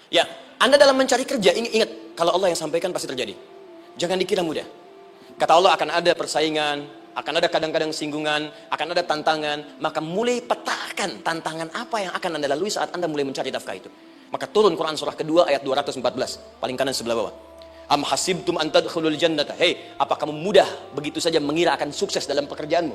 Ya, Anda dalam mencari kerja, ingat, kalau Allah yang sampaikan pasti terjadi. Jangan dikira mudah. Kata Allah akan ada persaingan, akan ada kadang-kadang singgungan, akan ada tantangan. Maka mulai petakan tantangan apa yang akan Anda lalui saat Anda mulai mencari nafkah itu. Maka turun Quran surah kedua ayat 214, paling kanan sebelah bawah. Am hasibtum an tadkhulul jannata. Hei, apa kamu mudah begitu saja mengira akan sukses dalam pekerjaanmu?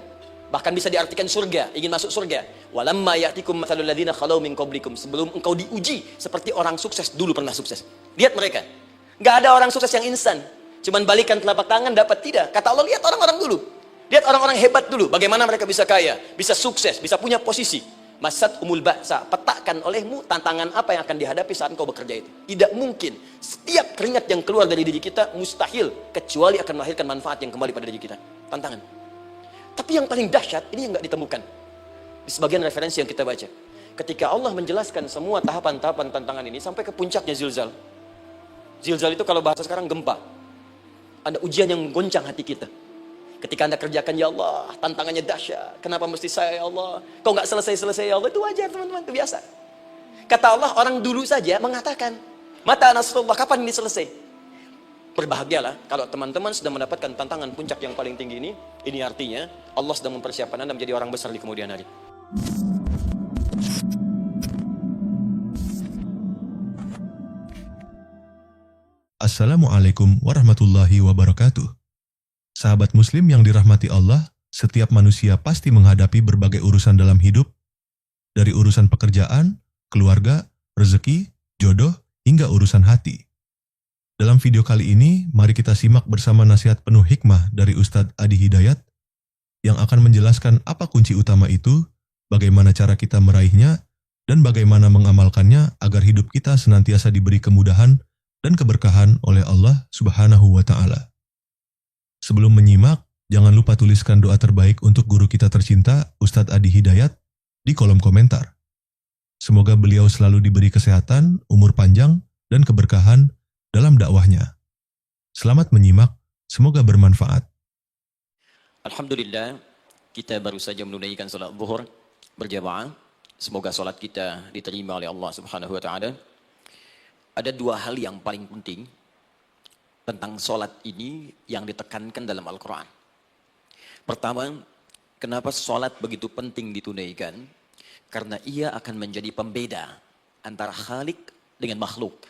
Bahkan bisa diartikan surga, ingin masuk surga. Walamma ya'tikum mathalul ladzina khalau min qablikum. Sebelum engkau diuji seperti orang sukses dulu pernah sukses. Lihat mereka. Enggak ada orang sukses yang instan. Cuman balikan telapak tangan dapat, tidak. Kata Allah, lihat orang-orang dulu. Lihat orang-orang hebat dulu, bagaimana mereka bisa kaya, bisa sukses, bisa punya posisi. Masat umul ba'sa, petakan olehmu tantangan apa yang akan dihadapi saat engkau bekerja itu. Tidak mungkin setiap keringat yang keluar dari diri kita mustahil kecuali akan melahirkan manfaat yang kembali pada diri kita. Tantangan. Tapi yang paling dahsyat ini yang nggak ditemukan di sebagian referensi yang kita baca. Ketika Allah menjelaskan semua tahapan-tahapan tantangan ini sampai ke puncaknya zilzal. Zilzal itu kalau bahasa sekarang gempa. Ada ujian yang menggoncang hati kita. Ketika Anda kerjakan, ya Allah, tantangannya dahsyat. Kenapa mesti saya, ya Allah? Kau nggak selesai-selesai, ya Allah. Itu wajar, teman-teman. Itu biasa. Kata Allah, orang dulu saja mengatakan, mata nasrullah, kapan ini selesai? Berbahagialah kalau teman-teman sudah mendapatkan tantangan puncak yang paling tinggi ini. Ini artinya Allah sedang mempersiapkan Anda menjadi orang besar di kemudian hari. Assalamualaikum warahmatullahi wabarakatuh. Sahabat muslim yang dirahmati Allah, setiap manusia pasti menghadapi berbagai urusan dalam hidup, dari urusan pekerjaan, keluarga, rezeki, jodoh, hingga urusan hati. Dalam video kali ini, mari kita simak bersama nasihat penuh hikmah dari Ustadz Adi Hidayat yang akan menjelaskan apa kunci utama itu, bagaimana cara kita meraihnya, dan bagaimana mengamalkannya agar hidup kita senantiasa diberi kemudahan dan keberkahan oleh Allah Subhanahu wa Ta'ala. Sebelum menyimak, jangan lupa tuliskan doa terbaik untuk guru kita tercinta, Ustadz Adi Hidayat, di kolom komentar. Semoga beliau selalu diberi kesehatan, umur panjang, dan keberkahan dalam dakwahnya. Selamat menyimak, semoga bermanfaat. Alhamdulillah, kita baru saja menunaikan salat zuhur berjamaah. Semoga salat kita diterima oleh Allah Subhanahu wa Ta'ala. Ada dua hal yang paling penting tentang sholat ini yang ditekankan dalam Al-Quran. Pertama, kenapa sholat begitu penting ditunaikan? Karena ia akan menjadi pembeda antara Khalik dengan makhluk.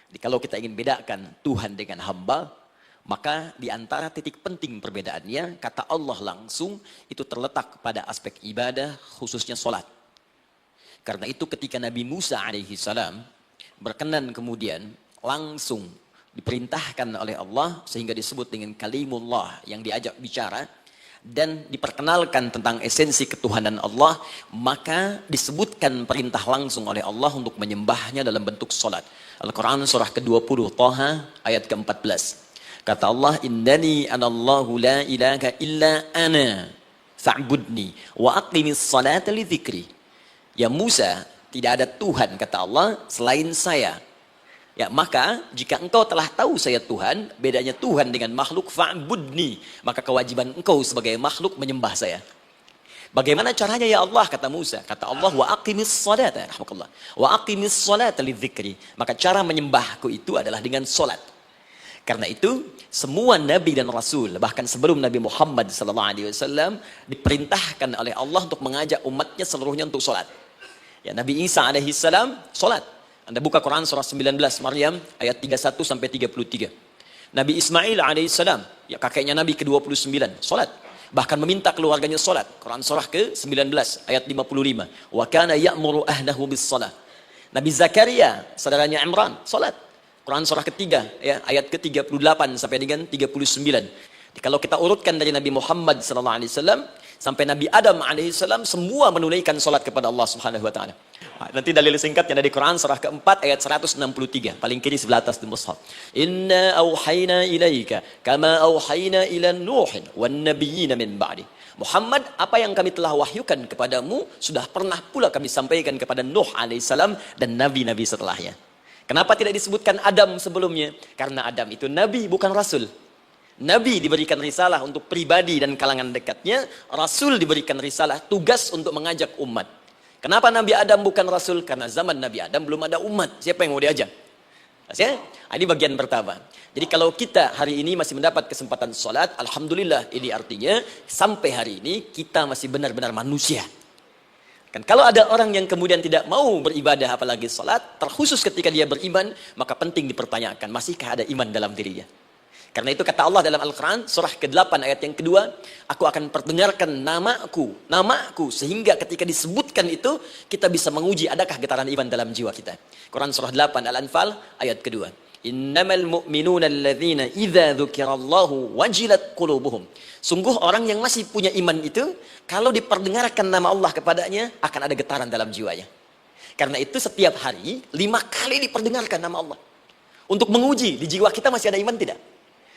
Jadi kalau kita ingin bedakan Tuhan dengan hamba, maka di antara titik penting perbedaannya, kata Allah langsung, itu terletak pada aspek ibadah, khususnya sholat. Karena itu ketika Nabi Musa alaihissalam berkenan kemudian langsung diperintahkan oleh Allah sehingga disebut dengan kalimullah yang diajak bicara dan diperkenalkan tentang esensi ketuhanan Allah, maka disebutkan perintah langsung oleh Allah untuk menyembahnya dalam bentuk salat. Al-Quran surah ke-20 Taha ayat ke-14. Kata Allah, innani anallahu la ilaha illa ana fa'budni wa aqimis salata li dzikri. Ya Musa, tidak ada Tuhan, kata Allah, selain saya. Ya, maka jika engkau telah tahu saya Tuhan, bedanya Tuhan dengan makhluk, fa'budni, maka kewajiban engkau sebagai makhluk menyembah saya. Bagaimana caranya ya Allah, kata Musa? Kata Allah, wa aqimis salata, rahmatullah. Wa aqimis salata lidzikri. Maka cara menyembahku itu adalah dengan salat. Karena itu semua nabi dan rasul, bahkan sebelum Nabi Muhammad SAW diperintahkan oleh Allah untuk mengajak umatnya seluruhnya untuk salat. Ya, Nabi Isa alaihissalam salat. Anda buka Quran surah 19 Maryam ayat 31 sampai 33. Nabi Ismail alaihissalam, ya kakeknya Nabi ke-29, salat. Bahkan meminta keluarganya salat. Quran surah ke-19 ayat 55. Wa kana ya'muru ahlahu bis salat. Nabi Zakaria, saudaranya Imran, salat. Quran surah ketiga, ya, ayat ke-38 sampai dengan 39. Jadi, kalau kita urutkan dari Nabi Muhammad SAW sampai Nabi Adam alaihissalam, semua menunaikan salat kepada Allah Subhanahu wa Ta'ala. Nanti dalil singkatnya dari Quran surah keempat ayat 163, paling kiri sebelah atas di mushaf. Inna auhayna ilaika kama auhayna ila Nuhin wan nabiyyin min ba'di. Muhammad, apa yang kami telah wahyukan kepadamu sudah pernah pula kami sampaikan kepada Nuh alaihissalam dan nabi-nabi setelahnya. Kenapa tidak disebutkan Adam sebelumnya? Karena Adam itu nabi, bukan rasul. Nabi diberikan risalah untuk pribadi dan kalangan dekatnya, rasul diberikan risalah tugas untuk mengajak umat. Kenapa Nabi Adam bukan Rasul? Karena zaman Nabi Adam belum ada umat. Siapa yang mau diajak? Ini bagian pertama. Jadi kalau kita hari ini masih mendapat kesempatan sholat, alhamdulillah, ini artinya sampai hari ini kita masih benar-benar manusia. Kan kalau ada orang yang kemudian tidak mau beribadah apalagi sholat, terkhusus ketika dia beriman, maka penting dipertanyakan, masihkah ada iman dalam dirinya? Karena itu kata Allah dalam Al-Quran, surah ke-8 ayat yang kedua, aku akan perdengarkan namaku, sehingga ketika disebutkan itu, kita bisa menguji adakah getaran iman dalam jiwa kita. Quran surah 8 Al-Anfal ayat kedua. Innamal mu'minuna alladzina idza dzukirallahu wajilat qulubuhum. Sungguh orang yang masih punya iman itu, kalau diperdengarkan nama Allah kepadanya, akan ada getaran dalam jiwanya. Karena itu setiap hari, 5 kali diperdengarkan nama Allah. Untuk menguji, di jiwa kita masih ada iman tidak?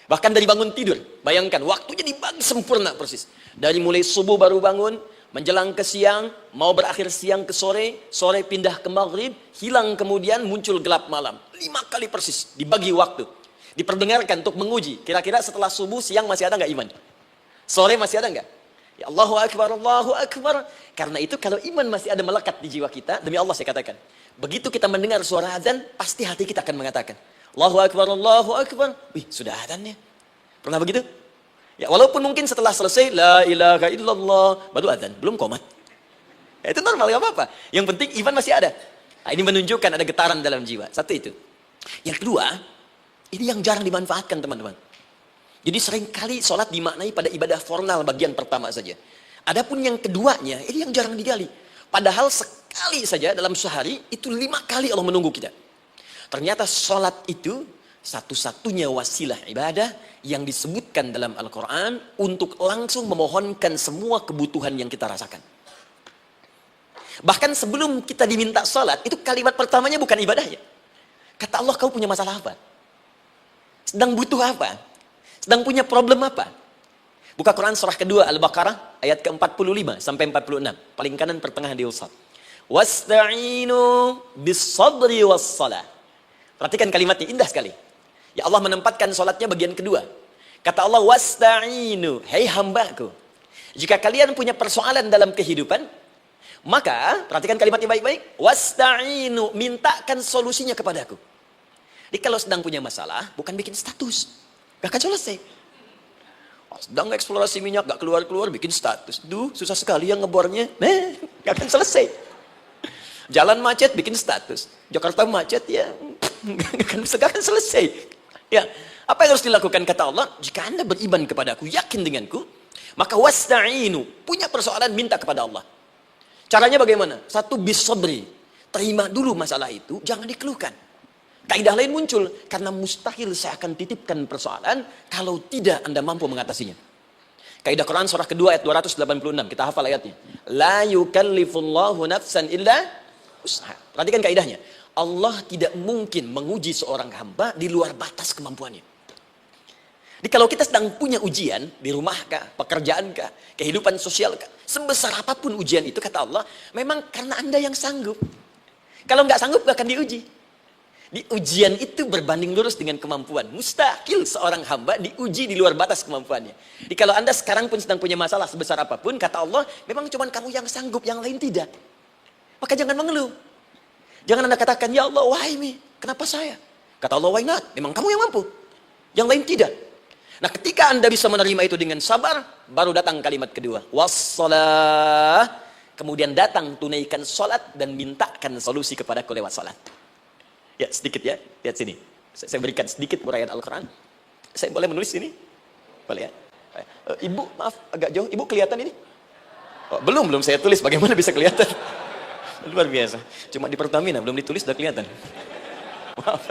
Bahkan dari bangun tidur, bayangkan waktunya dibagi sempurna persis. Dari mulai subuh baru bangun, menjelang ke siang, mau berakhir siang ke sore, sore pindah ke maghrib, hilang kemudian muncul gelap malam. 5 kali persis, dibagi waktu. Diperdengarkan untuk menguji, kira-kira setelah subuh siang masih ada nggak iman? Sore masih ada nggak? Ya Allahu Akbar, Allahu Akbar. Karena itu kalau iman masih ada melekat di jiwa kita, demi Allah saya katakan, begitu kita mendengar suara azan, pasti hati kita akan mengatakan, Allahu Akbar, Allahu Akbar. Wih, sudah adzannya. Pernah begitu? Ya, walaupun mungkin setelah selesai, La ilaha illallah, baru adzan, belum qomat. Ya, itu normal, gak apa-apa. Yang penting iman masih ada. Nah, ini menunjukkan ada getaran dalam jiwa. Satu itu. Yang kedua, ini yang jarang dimanfaatkan teman-teman. Jadi seringkali sholat dimaknai pada ibadah formal bagian pertama saja. Adapun yang keduanya, ini yang jarang digali. Padahal sekali saja dalam sehari, itu 5 kali Allah menunggu kita. Ternyata sholat itu satu-satunya wasilah ibadah yang disebutkan dalam Al-Quran untuk langsung memohonkan semua kebutuhan yang kita rasakan. Bahkan sebelum kita diminta sholat, itu kalimat pertamanya bukan ibadahnya. Kata Allah, kau punya masalah apa? Sedang butuh apa? Sedang punya problem apa? Buka Quran surah kedua Al-Baqarah ayat ke-45 sampai 46. Paling kanan pertengahan di usad. Wasta'inu bis-sabri was-salah. Perhatikan kalimatnya, indah sekali. Ya Allah menempatkan sholatnya bagian kedua. Kata Allah, wasta'inu, hei hambaku. Jika kalian punya persoalan dalam kehidupan, maka, perhatikan kalimatnya baik-baik, wasta'inu, mintakan solusinya kepadaku. Jadi kalau sedang punya masalah, bukan bikin status. Gak akan selesai. Sedang eksplorasi minyak, gak keluar-keluar, bikin status. Duh, susah sekali yang ngebornya. Gak akan selesai. Jalan macet, bikin status. Jakarta macet, ya gak akan selesai. Ya, apa yang harus dilakukan kata Allah? Jika Anda beriman kepadaku, yakin denganku, maka wasta'inu, punya persoalan minta kepada Allah. Caranya bagaimana? Satu, bis-sabri, terima dulu masalah itu, jangan dikeluhkan. Kaidah lain muncul, karena mustahil saya akan titipkan persoalan kalau tidak Anda mampu mengatasinya. Kaidah Quran surah kedua ayat 286, kita hafal ayatnya. La yukallifullahu nafsan illa usaha. Perhatikan kaidahnya. Allah tidak mungkin menguji seorang hamba di luar batas kemampuannya. Jadi kalau kita sedang punya ujian, di rumah kah, pekerjaan kah, kehidupan sosial kah, sebesar apapun ujian itu, kata Allah, memang karena Anda yang sanggup. Kalau nggak sanggup, nggak akan diuji. Di ujian itu berbanding lurus dengan kemampuan. Mustahil seorang hamba diuji di luar batas kemampuannya. Jadi kalau Anda sekarang pun sedang punya masalah sebesar apapun, kata Allah, memang cuma kamu yang sanggup, yang lain tidak. Maka jangan mengeluh. Jangan Anda katakan, ya Allah, why me? Kenapa saya? Kata Allah, why not? Memang kamu yang mampu. Yang lain tidak. Nah, ketika Anda bisa menerima itu dengan sabar, baru datang kalimat kedua. Wassalah. Kemudian datang tunaikan sholat dan mintakan solusi kepadaku lewat sholat. Ya, sedikit ya. Lihat sini. Saya berikan sedikit uraian Al-Quran. Saya boleh menulis ini? Boleh ya? Ibu, maaf, agak jauh. Ibu kelihatan ini? Oh, belum saya tulis. Bagaimana bisa kelihatan? Luar biasa. Cuma di Pertamina belum ditulis udah kelihatan. Maaf.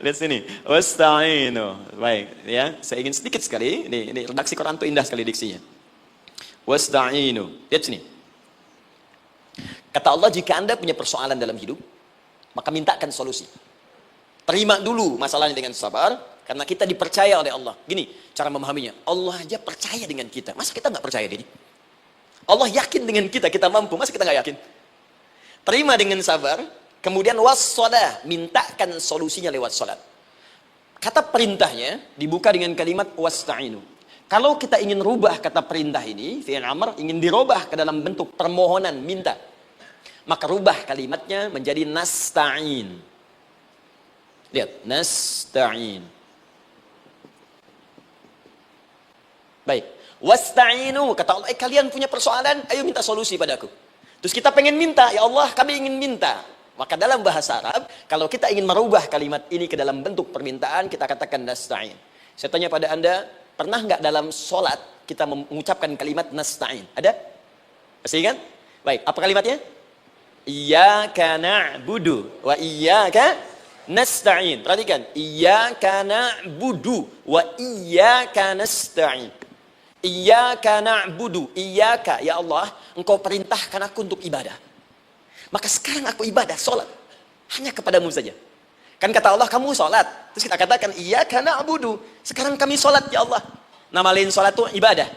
Lihat sini. Wasta'inu. Baik, ya. Saya ingin sedikit sekali. Ini redaksi Quran itu indah sekali diksinya. Wasta'inu. Lihat sini. Kata Allah, jika Anda punya persoalan dalam hidup, maka mintakan solusi. Terima dulu masalahnya dengan sabar, karena kita dipercaya oleh Allah. Gini cara memahaminya. Allah aja percaya dengan kita. Masa kita nggak percaya diri? Allah yakin dengan kita mampu, masa kita nggak yakin? Terima dengan sabar, kemudian wassalah, mintakan solusinya lewat salat. Kata perintahnya dibuka dengan kalimat wasta'inu. Kalau kita ingin rubah kata perintah ini, fi'il amr ingin dirubah ke dalam bentuk permohonan, minta. Maka rubah kalimatnya menjadi nasta'in. Lihat, nasta'in. Baik. Wasta'inu, kata Allah, kalian punya persoalan, ayo minta solusi padaku. Terus kita pengen minta, ya Allah, kami ingin minta. Maka dalam bahasa Arab, kalau kita ingin merubah kalimat ini ke dalam bentuk permintaan, kita katakan nasta'in. Saya tanya pada Anda, pernah nggak dalam sholat kita mengucapkan kalimat nasta'in? Ada? Masih ingat? Baik, apa kalimatnya? Iyyaka na'budu wa iyyaka nasta'in. Perhatikan, iyyaka na'budu wa iyyaka nasta'in. Iyyaka na'budu, iyyaka, ya Allah, engkau perintahkan aku untuk ibadah. Maka sekarang aku ibadah, sholat. Hanya kepadamu saja. Kan kata Allah, kamu sholat. Terus kita katakan, iyyaka na'budu. Sekarang kami sholat, ya Allah. Nama lain sholat itu ibadah.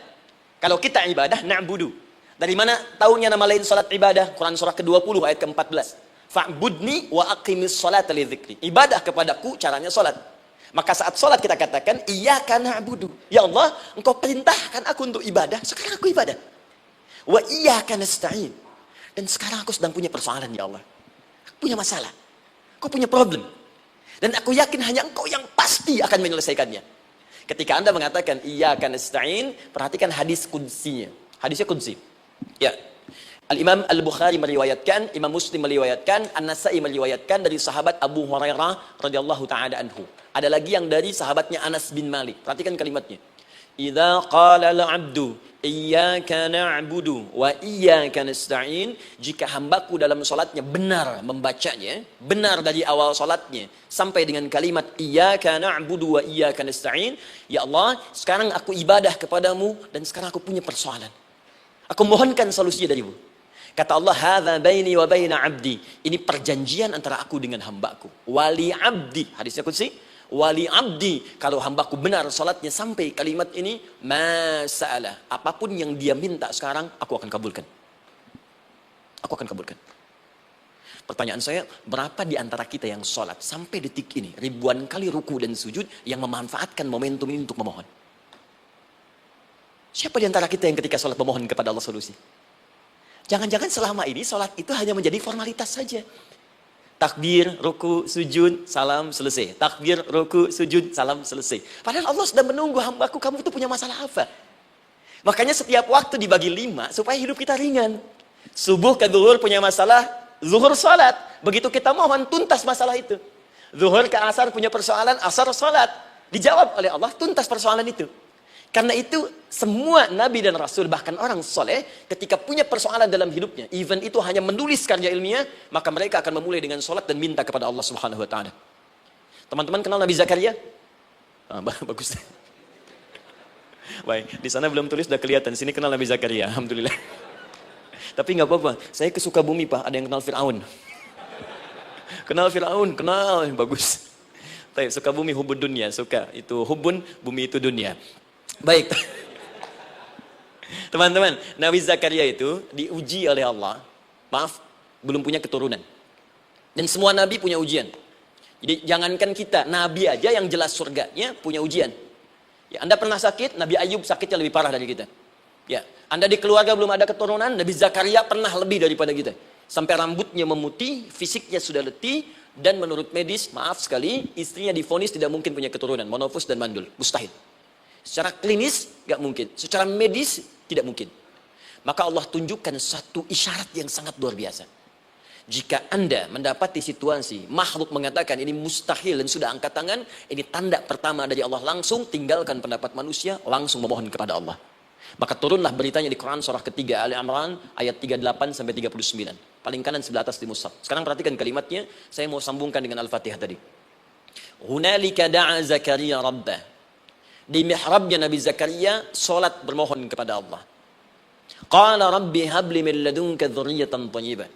Kalau kita ibadah, na'budu. Dari mana tahunya nama lain sholat ibadah? Quran surah ke-20 ayat ke-14. Fa'budni wa aqimis sholata li dzikri. Ibadah kepadaku, caranya sholat. Maka saat sholat kita katakan, iyyaka na'budu. Ya Allah, engkau perintahkan aku untuk ibadah. Sekarang aku ibadah. Wa iyyaka nasta'in. Dan sekarang aku sedang punya persoalan, ya Allah. Aku punya masalah. Aku punya problem. Dan aku yakin hanya engkau yang pasti akan menyelesaikannya. Ketika Anda mengatakan iyyaka nasta'in, perhatikan hadis qudsinya. Hadisnya qudsi. Ya. Al-Imam Al-Bukhari meriwayatkan, Imam Muslim meriwayatkan, An-Nasa'i meriwayatkan dari sahabat Abu Hurairah radhiyallahu taala anhu. Ada lagi yang dari sahabatnya Anas bin Malik. Perhatikan kalimatnya. Idza qala al-'abdu iyyaka na'budu wa iyyaka nasta'in, jika hambaku dalam salatnya benar membacanya, benar dari awal salatnya sampai dengan kalimat iyyaka na'budu wa iyyaka nasta'in, ya Allah, sekarang aku ibadah kepadamu dan sekarang aku punya persoalan. Aku mohonkan solusinya darimu. Kata Allah, hadza baini wa baina 'abdi. Ini perjanjian antara aku dengan hambaku. Wali 'abdi. Hadisnya qudsi. Wali 'abdi. Kalau hambaku benar salatnya sampai kalimat ini, masa'alah. Apapun yang dia minta sekarang, aku akan kabulkan. Aku akan kabulkan. Pertanyaan saya, berapa di antara kita yang salat sampai detik ini, ribuan kali ruku dan sujud, yang memanfaatkan momentum ini untuk memohon? Siapa di antara kita yang ketika salat memohon kepada Allah solusi? Jangan-jangan selama ini sholat itu hanya menjadi formalitas saja. Takbir, ruku, sujud, salam, selesai. Takbir, ruku, sujud, salam, selesai. Padahal Allah sudah menunggu hambaku, kamu itu punya masalah apa? Makanya setiap waktu dibagi 5 supaya hidup kita ringan. Subuh ke zuhur punya masalah, zuhur sholat. Begitu kita mohon, tuntas masalah itu. Zuhur ke asar punya persoalan, asar sholat. Dijawab oleh Allah, tuntas persoalan itu. Karena itu semua nabi dan rasul, bahkan orang soleh, ketika punya persoalan dalam hidupnya, even itu hanya menulis karya ilmiah, maka mereka akan memulai dengan sholat dan minta kepada Allah Subhanahu Wa Taala. Teman-teman kenal Nabi Zakaria? Bagus. Baik, di sana belum tulis, sudah kelihatan. Sini kenal Nabi Zakaria, alhamdulillah. Tapi nggak apa-apa. Saya ke Sukabumi, Pak. Ada yang kenal Fir'aun? Kenal Fir'aun, kenal, bagus. Baik, Sukabumi hubun dunia, suka itu hubun, bumi itu dunia. Baik, teman-teman, Nabi Zakaria itu diuji oleh Allah. Maaf, belum punya keturunan. Dan semua nabi punya ujian. Jadi jangankan kita, nabi aja yang jelas surganya punya ujian. Ya, Anda pernah sakit, Nabi Ayub sakitnya lebih parah dari kita. Ya, Anda di keluarga belum ada keturunan, Nabi Zakaria pernah lebih daripada kita. Sampai rambutnya memutih, fisiknya sudah letih, dan menurut medis, maaf sekali, istrinya divonis tidak mungkin punya keturunan, monofus dan mandul, mustahil. Secara klinis gak mungkin, secara medis tidak mungkin. Maka Allah tunjukkan satu isyarat yang sangat luar biasa. Jika Anda mendapati situasi makhluk mengatakan ini mustahil dan sudah angkat tangan, ini tanda pertama dari Allah, langsung tinggalkan pendapat manusia, langsung memohon kepada Allah. Maka turunlah beritanya di Quran surah ketiga Ali Imran ayat 38 sampai 39. Paling kanan sebelah atas di mushaf. Sekarang perhatikan kalimatnya, saya mau sambungkan dengan Al-Fatihah tadi. Hunalika da'a Zakaria rabbah. Di mihrabnya Nabi Zakaria salat bermohon kepada Allah. Qala rabbi habli min ladunka dzurriyyatan thayyibah.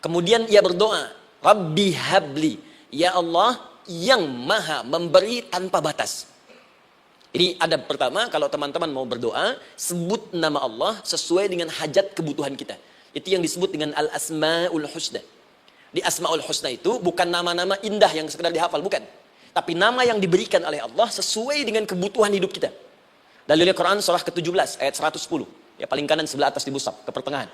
Kemudian ia berdoa, Rabbi habli, ya Allah yang maha memberi tanpa batas. Ini adab pertama, kalau teman-teman mau berdoa, sebut nama Allah sesuai dengan hajat kebutuhan kita. Itu yang disebut dengan al-asma'ul husna. Di asma'ul husna itu bukan nama-nama indah yang sekedar dihafal, bukan. Tapi nama yang diberikan oleh Allah sesuai dengan kebutuhan hidup kita. Dalilnya Quran surah ke-17 ayat 110. Ya, paling kanan sebelah atas di mushaf, ke pertengahan.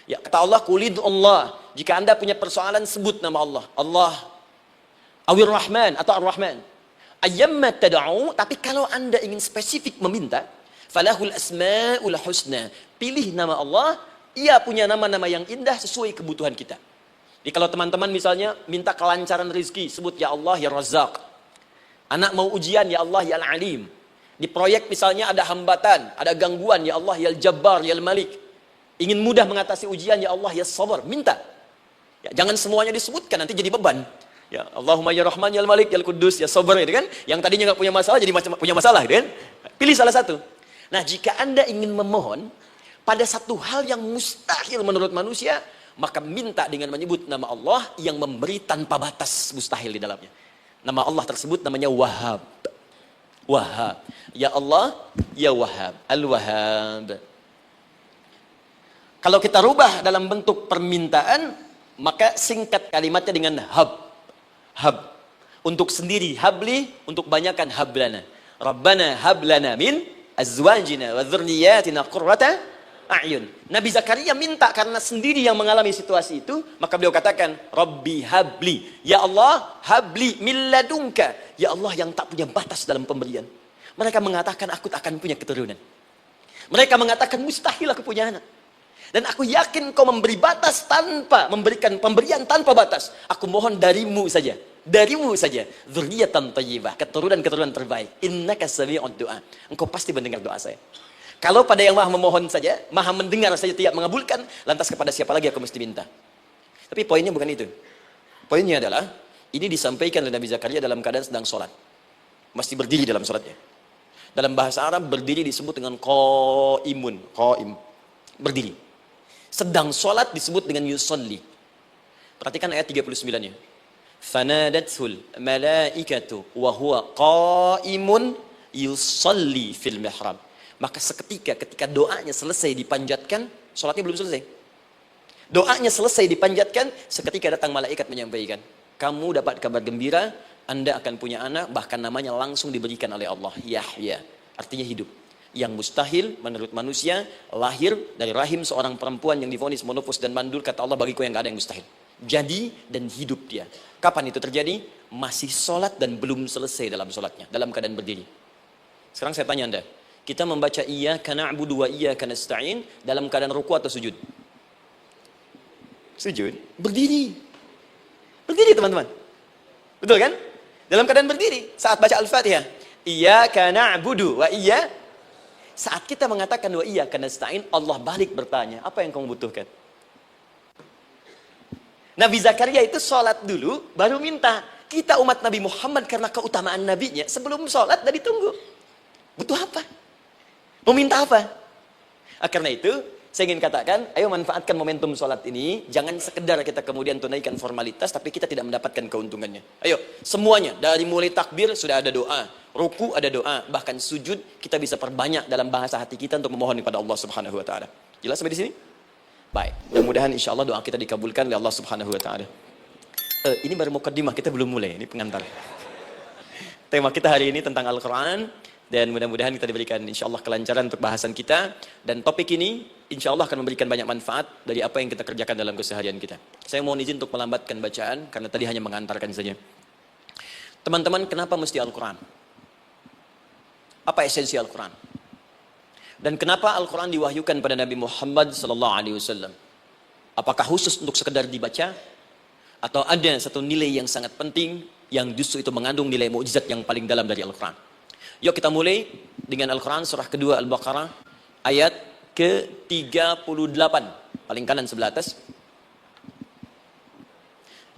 Ya, kata Allah, "Qulid Allah." Jika Anda punya persoalan, sebut nama Allah. Allah, Awir Rahman atau Ar-Rahman. Ayyamma tad'u, tapi kalau Anda ingin spesifik meminta, falahul asmaul husna. Pilih nama Allah, ia punya nama-nama yang indah sesuai kebutuhan kita. Jadi kalau teman-teman misalnya minta kelancaran rezeki, sebut ya Allah ya Razzaq. Anak mau ujian, ya Allah ya Al-Alim. Di proyek misalnya ada hambatan, ada gangguan, ya Allah ya Al-Jabbar, ya Al-Malik. Ingin mudah mengatasi ujian, ya Allah ya Sabar. Minta. Ya, jangan semuanya disebutkan, nanti jadi beban. Ya Allahumma ya Rahman, ya Al-Malik, ya Al-Quddus, ya Sabar, gitu kan? Yang tadinya nggak punya masalah, jadi punya masalah, gitu kan? Pilih salah satu. Nah, jika Anda ingin memohon pada satu hal yang mustahil menurut manusia, maka minta dengan menyebut nama Allah yang memberi tanpa batas, mustahil di dalamnya. Nama Allah tersebut namanya Wahhab. Wahhab. Ya Allah, ya Wahhab. Al-Wahhab. Kalau kita rubah dalam bentuk permintaan, maka singkat kalimatnya dengan hab. Hab. Untuk sendiri habli, untuk banyakkan hablana. Rabbana hablana min azwajina wa dzurriyyatina qurrata a'yun. Nabi Zakaria minta karena sendiri yang mengalami situasi itu, maka beliau katakan, Rabbi habli. Ya Allah, habli min ladunka. Ya Allah yang tak punya batas dalam pemberian. Mereka mengatakan aku tak akan punya keturunan. Mereka mengatakan mustahil aku punya anak. Dan aku yakin kau memberi batas tanpa memberikan pemberian tanpa batas. Aku mohon darimu saja. Darimu saja. Dzurriyyatan thayyibah, keturunan-keturunan terbaik. Innaka sami'ud du'a. Engkau pasti mendengar doa saya. Kalau pada yang maha memohon saja, maha mendengar saja tidak mengabulkan, lantas kepada siapa lagi aku mesti minta? Tapi poinnya bukan itu. Poinnya adalah, ini disampaikan oleh Nabi Zakaria dalam keadaan sedang sholat. Mesti berdiri dalam sholatnya. Dalam bahasa Arab, berdiri disebut dengan qa'imun. Qa'im. Berdiri. Sedang sholat disebut dengan yusolli. Perhatikan ayat 39-nya. Fanadathul malaikatu wa huwa qa'imun yusolli fil mihrab. Maka seketika ketika doanya selesai dipanjatkan, sholatnya belum selesai. Doanya selesai dipanjatkan, seketika datang malaikat menyampaikan, kamu dapat kabar gembira, Anda akan punya anak, bahkan namanya langsung diberikan oleh Allah, Yahya. Artinya hidup. Yang mustahil menurut manusia, lahir dari rahim seorang perempuan yang divonis monofos dan mandul, kata Allah, bagiku yang gak ada yang mustahil. Jadi dan hidup dia. Kapan itu terjadi? Masih sholat dan belum selesai dalam sholatnya, dalam keadaan berdiri. Sekarang saya tanya Anda, kita membaca iyyaka na'budu wa iyyaka nasta'in dalam keadaan ruku atau sujud? Sujud. Berdiri. Berdiri teman-teman. Betul kan? Dalam keadaan berdiri. Saat baca Al-Fatihah. Iyyaka na'budu wa iyyaka. Saat kita mengatakan wa iyyaka nasta'in, Allah balik bertanya, apa yang kamu butuhkan? Nabi Zakaria itu sholat dulu, baru minta. Kita umat Nabi Muhammad karena keutamaan nabinya, sebelum sholat dah ditunggu. Butuh apa? Mau minta apa? Karena itu, saya ingin katakan, ayo manfaatkan momentum sholat ini. Jangan sekedar kita kemudian tunaikan formalitas, tapi kita tidak mendapatkan keuntungannya. Ayo, semuanya. Dari mulai takbir, sudah ada doa. Ruku ada doa. Bahkan sujud, kita bisa perbanyak dalam bahasa hati kita untuk memohon kepada Allah Subhanahu Wa Taala. Jelas sampai di sini? Baik. Mudah-mudahan insya Allah doa kita dikabulkan oleh Allah Subhanahu Wa Taala. Ini baru mukaddimah, kita belum mulai. Ini pengantar. Tema kita hari ini tentang Al-Quran. Dan mudah-mudahan kita diberikan insya Allah kelancaran untuk bahasan kita. Dan topik ini insya Allah akan memberikan banyak manfaat dari apa yang kita kerjakan dalam keseharian kita. Saya mohon izin untuk melambatkan bacaan, karena tadi hanya mengantarkan saja. Teman-teman, kenapa mesti Al-Quran? Apa esensi Al-Quran? Dan kenapa Al-Quran diwahyukan pada Nabi Muhammad SAW? Apakah khusus untuk sekedar dibaca? Atau ada satu nilai yang sangat penting, yang justru itu mengandung nilai mukjizat yang paling dalam dari Al-Quran? Yuk kita mulai dengan Al-Quran surah kedua Al-Baqarah ayat ke-38, paling kanan sebelah atas.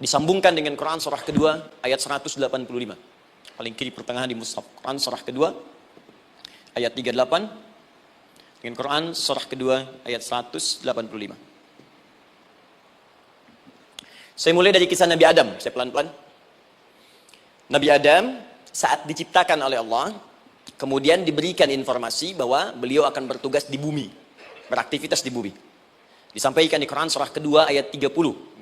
Disambungkan dengan Quran surah kedua ayat 185, paling kiri pertengahan di mushaf. Quran surah kedua ayat 38 dengan Quran surah kedua ayat 185. Saya mulai dari kisah Nabi Adam, saya pelan-pelan. Nabi Adam saat diciptakan oleh Allah, kemudian diberikan informasi bahwa beliau akan bertugas di bumi, beraktivitas di bumi. Disampaikan di Quran surah kedua ayat 30,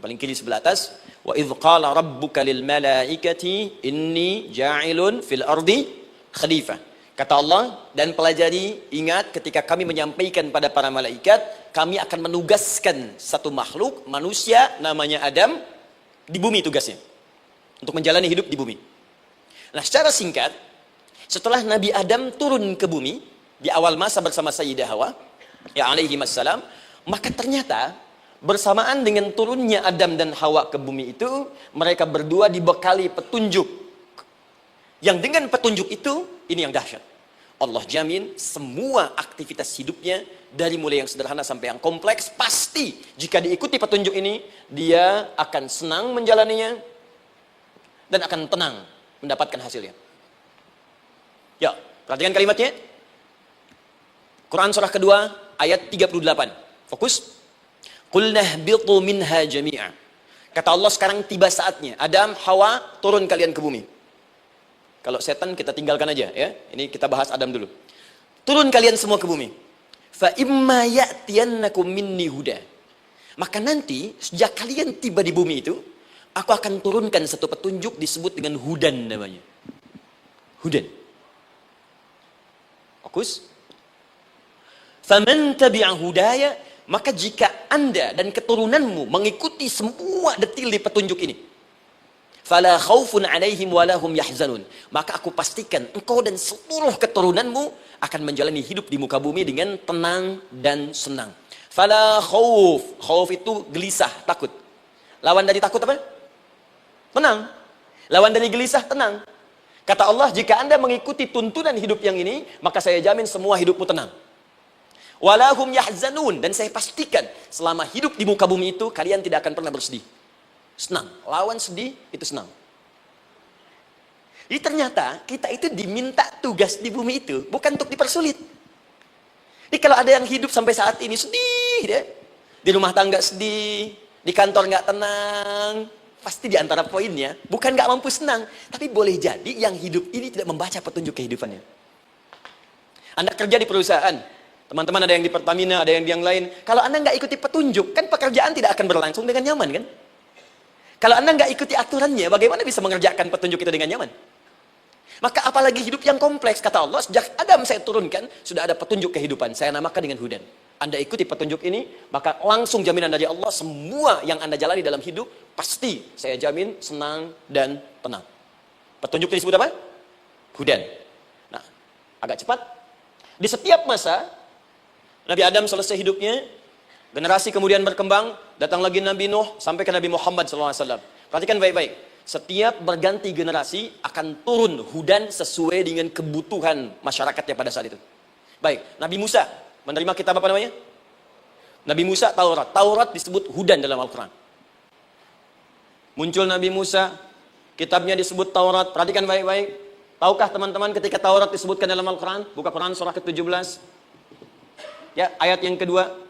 paling kiri sebelah atas. Wa idh qala rabbuka lil malaikati inni ja'ilun fil ardi khalifah. Kata Allah, dan pelajari, ingat ketika kami menyampaikan pada para malaikat, kami akan menugaskan satu makhluk, manusia, namanya Adam, di bumi tugasnya. Untuk menjalani hidup di bumi. Nah, secara singkat, setelah Nabi Adam turun ke bumi, di awal masa bersama Sayyidah Hawa, ya alaihi wassalam, maka ternyata, bersamaan dengan turunnya Adam dan Hawa ke bumi itu, mereka berdua dibekali petunjuk. Yang dengan petunjuk itu, ini yang dahsyat. Allah jamin semua aktivitas hidupnya dari mulai yang sederhana sampai yang kompleks pasti jika diikuti petunjuk ini dia akan senang menjalaninya dan akan tenang mendapatkan hasilnya. Ya, perhatikan kalimatnya. Quran surah kedua ayat 38. Fokus. Qul nahbitu minha jami'a. Kata Allah, sekarang tiba saatnya Adam, Hawa, turun kalian ke bumi. Kalau setan kita tinggalkan aja ya. Ini kita bahas Adam dulu. Turun kalian semua ke bumi. Fa imma ya'tiyannakum minni huda. Maka nanti sejak kalian tiba di bumi itu, aku akan turunkan satu petunjuk disebut dengan hudan namanya. Hudan. Fokus. Faman tabi'a hudaya, maka jika Anda dan keturunanmu mengikuti semua detil di petunjuk ini, fala khaufun 'alaihim wa lahum yahzanun, maka aku pastikan engkau dan seluruh keturunanmu akan menjalani hidup di muka bumi dengan tenang dan senang. Fala khauf, khauf itu gelisah, takut. Lawan dari takut apa? Tenang. Lawan dari gelisah, tenang. Kata Allah, jika Anda mengikuti tuntunan hidup yang ini, maka saya jamin semua hidupmu tenang. Walahum yahzanun, dan saya pastikan selama hidup di muka bumi itu kalian tidak akan pernah bersedih. Senang. Lawan sedih, itu senang. Jadi ternyata kita itu diminta tugas di bumi itu bukan untuk dipersulit. Jadi kalau ada yang hidup sampai saat ini sedih deh, di rumah tangga sedih, di kantor nggak tenang, pasti di antara poinnya bukan nggak mampu senang, tapi boleh jadi yang hidup ini tidak membaca petunjuk kehidupannya. Anda kerja di perusahaan, teman-teman ada yang di Pertamina, ada yang di yang lain. Kalau Anda nggak ikuti petunjuk, kan pekerjaan tidak akan berlangsung dengan nyaman kan? Kalau Anda nggak ikuti aturannya, bagaimana bisa mengerjakan petunjuk itu dengan nyaman? Maka apalagi hidup yang kompleks, kata Allah, sejak Adam saya turunkan, sudah ada petunjuk kehidupan. Saya namakan dengan hudan. Anda ikuti petunjuk ini, maka langsung jaminan dari Allah, semua yang Anda jalani dalam hidup, pasti saya jamin senang dan tenang. Petunjuk ini disebut apa? Hudan. Nah, agak cepat. Di setiap masa, Nabi Adam selesai hidupnya, generasi kemudian berkembang, datang lagi Nabi Nuh, sampai ke Nabi Muhammad SAW. Perhatikan baik-baik. Setiap berganti generasi akan turun hudan sesuai dengan kebutuhan masyarakatnya pada saat itu. Baik, Nabi Musa menerima kitab apa namanya? Nabi Musa, Taurat. Taurat disebut hudan dalam Al-Quran. Muncul Nabi Musa, kitabnya disebut Taurat. Perhatikan baik-baik. Tahukah teman-teman ketika Taurat disebutkan dalam Al-Quran? Buka Quran surah ke-17. Ya, ayat yang kedua.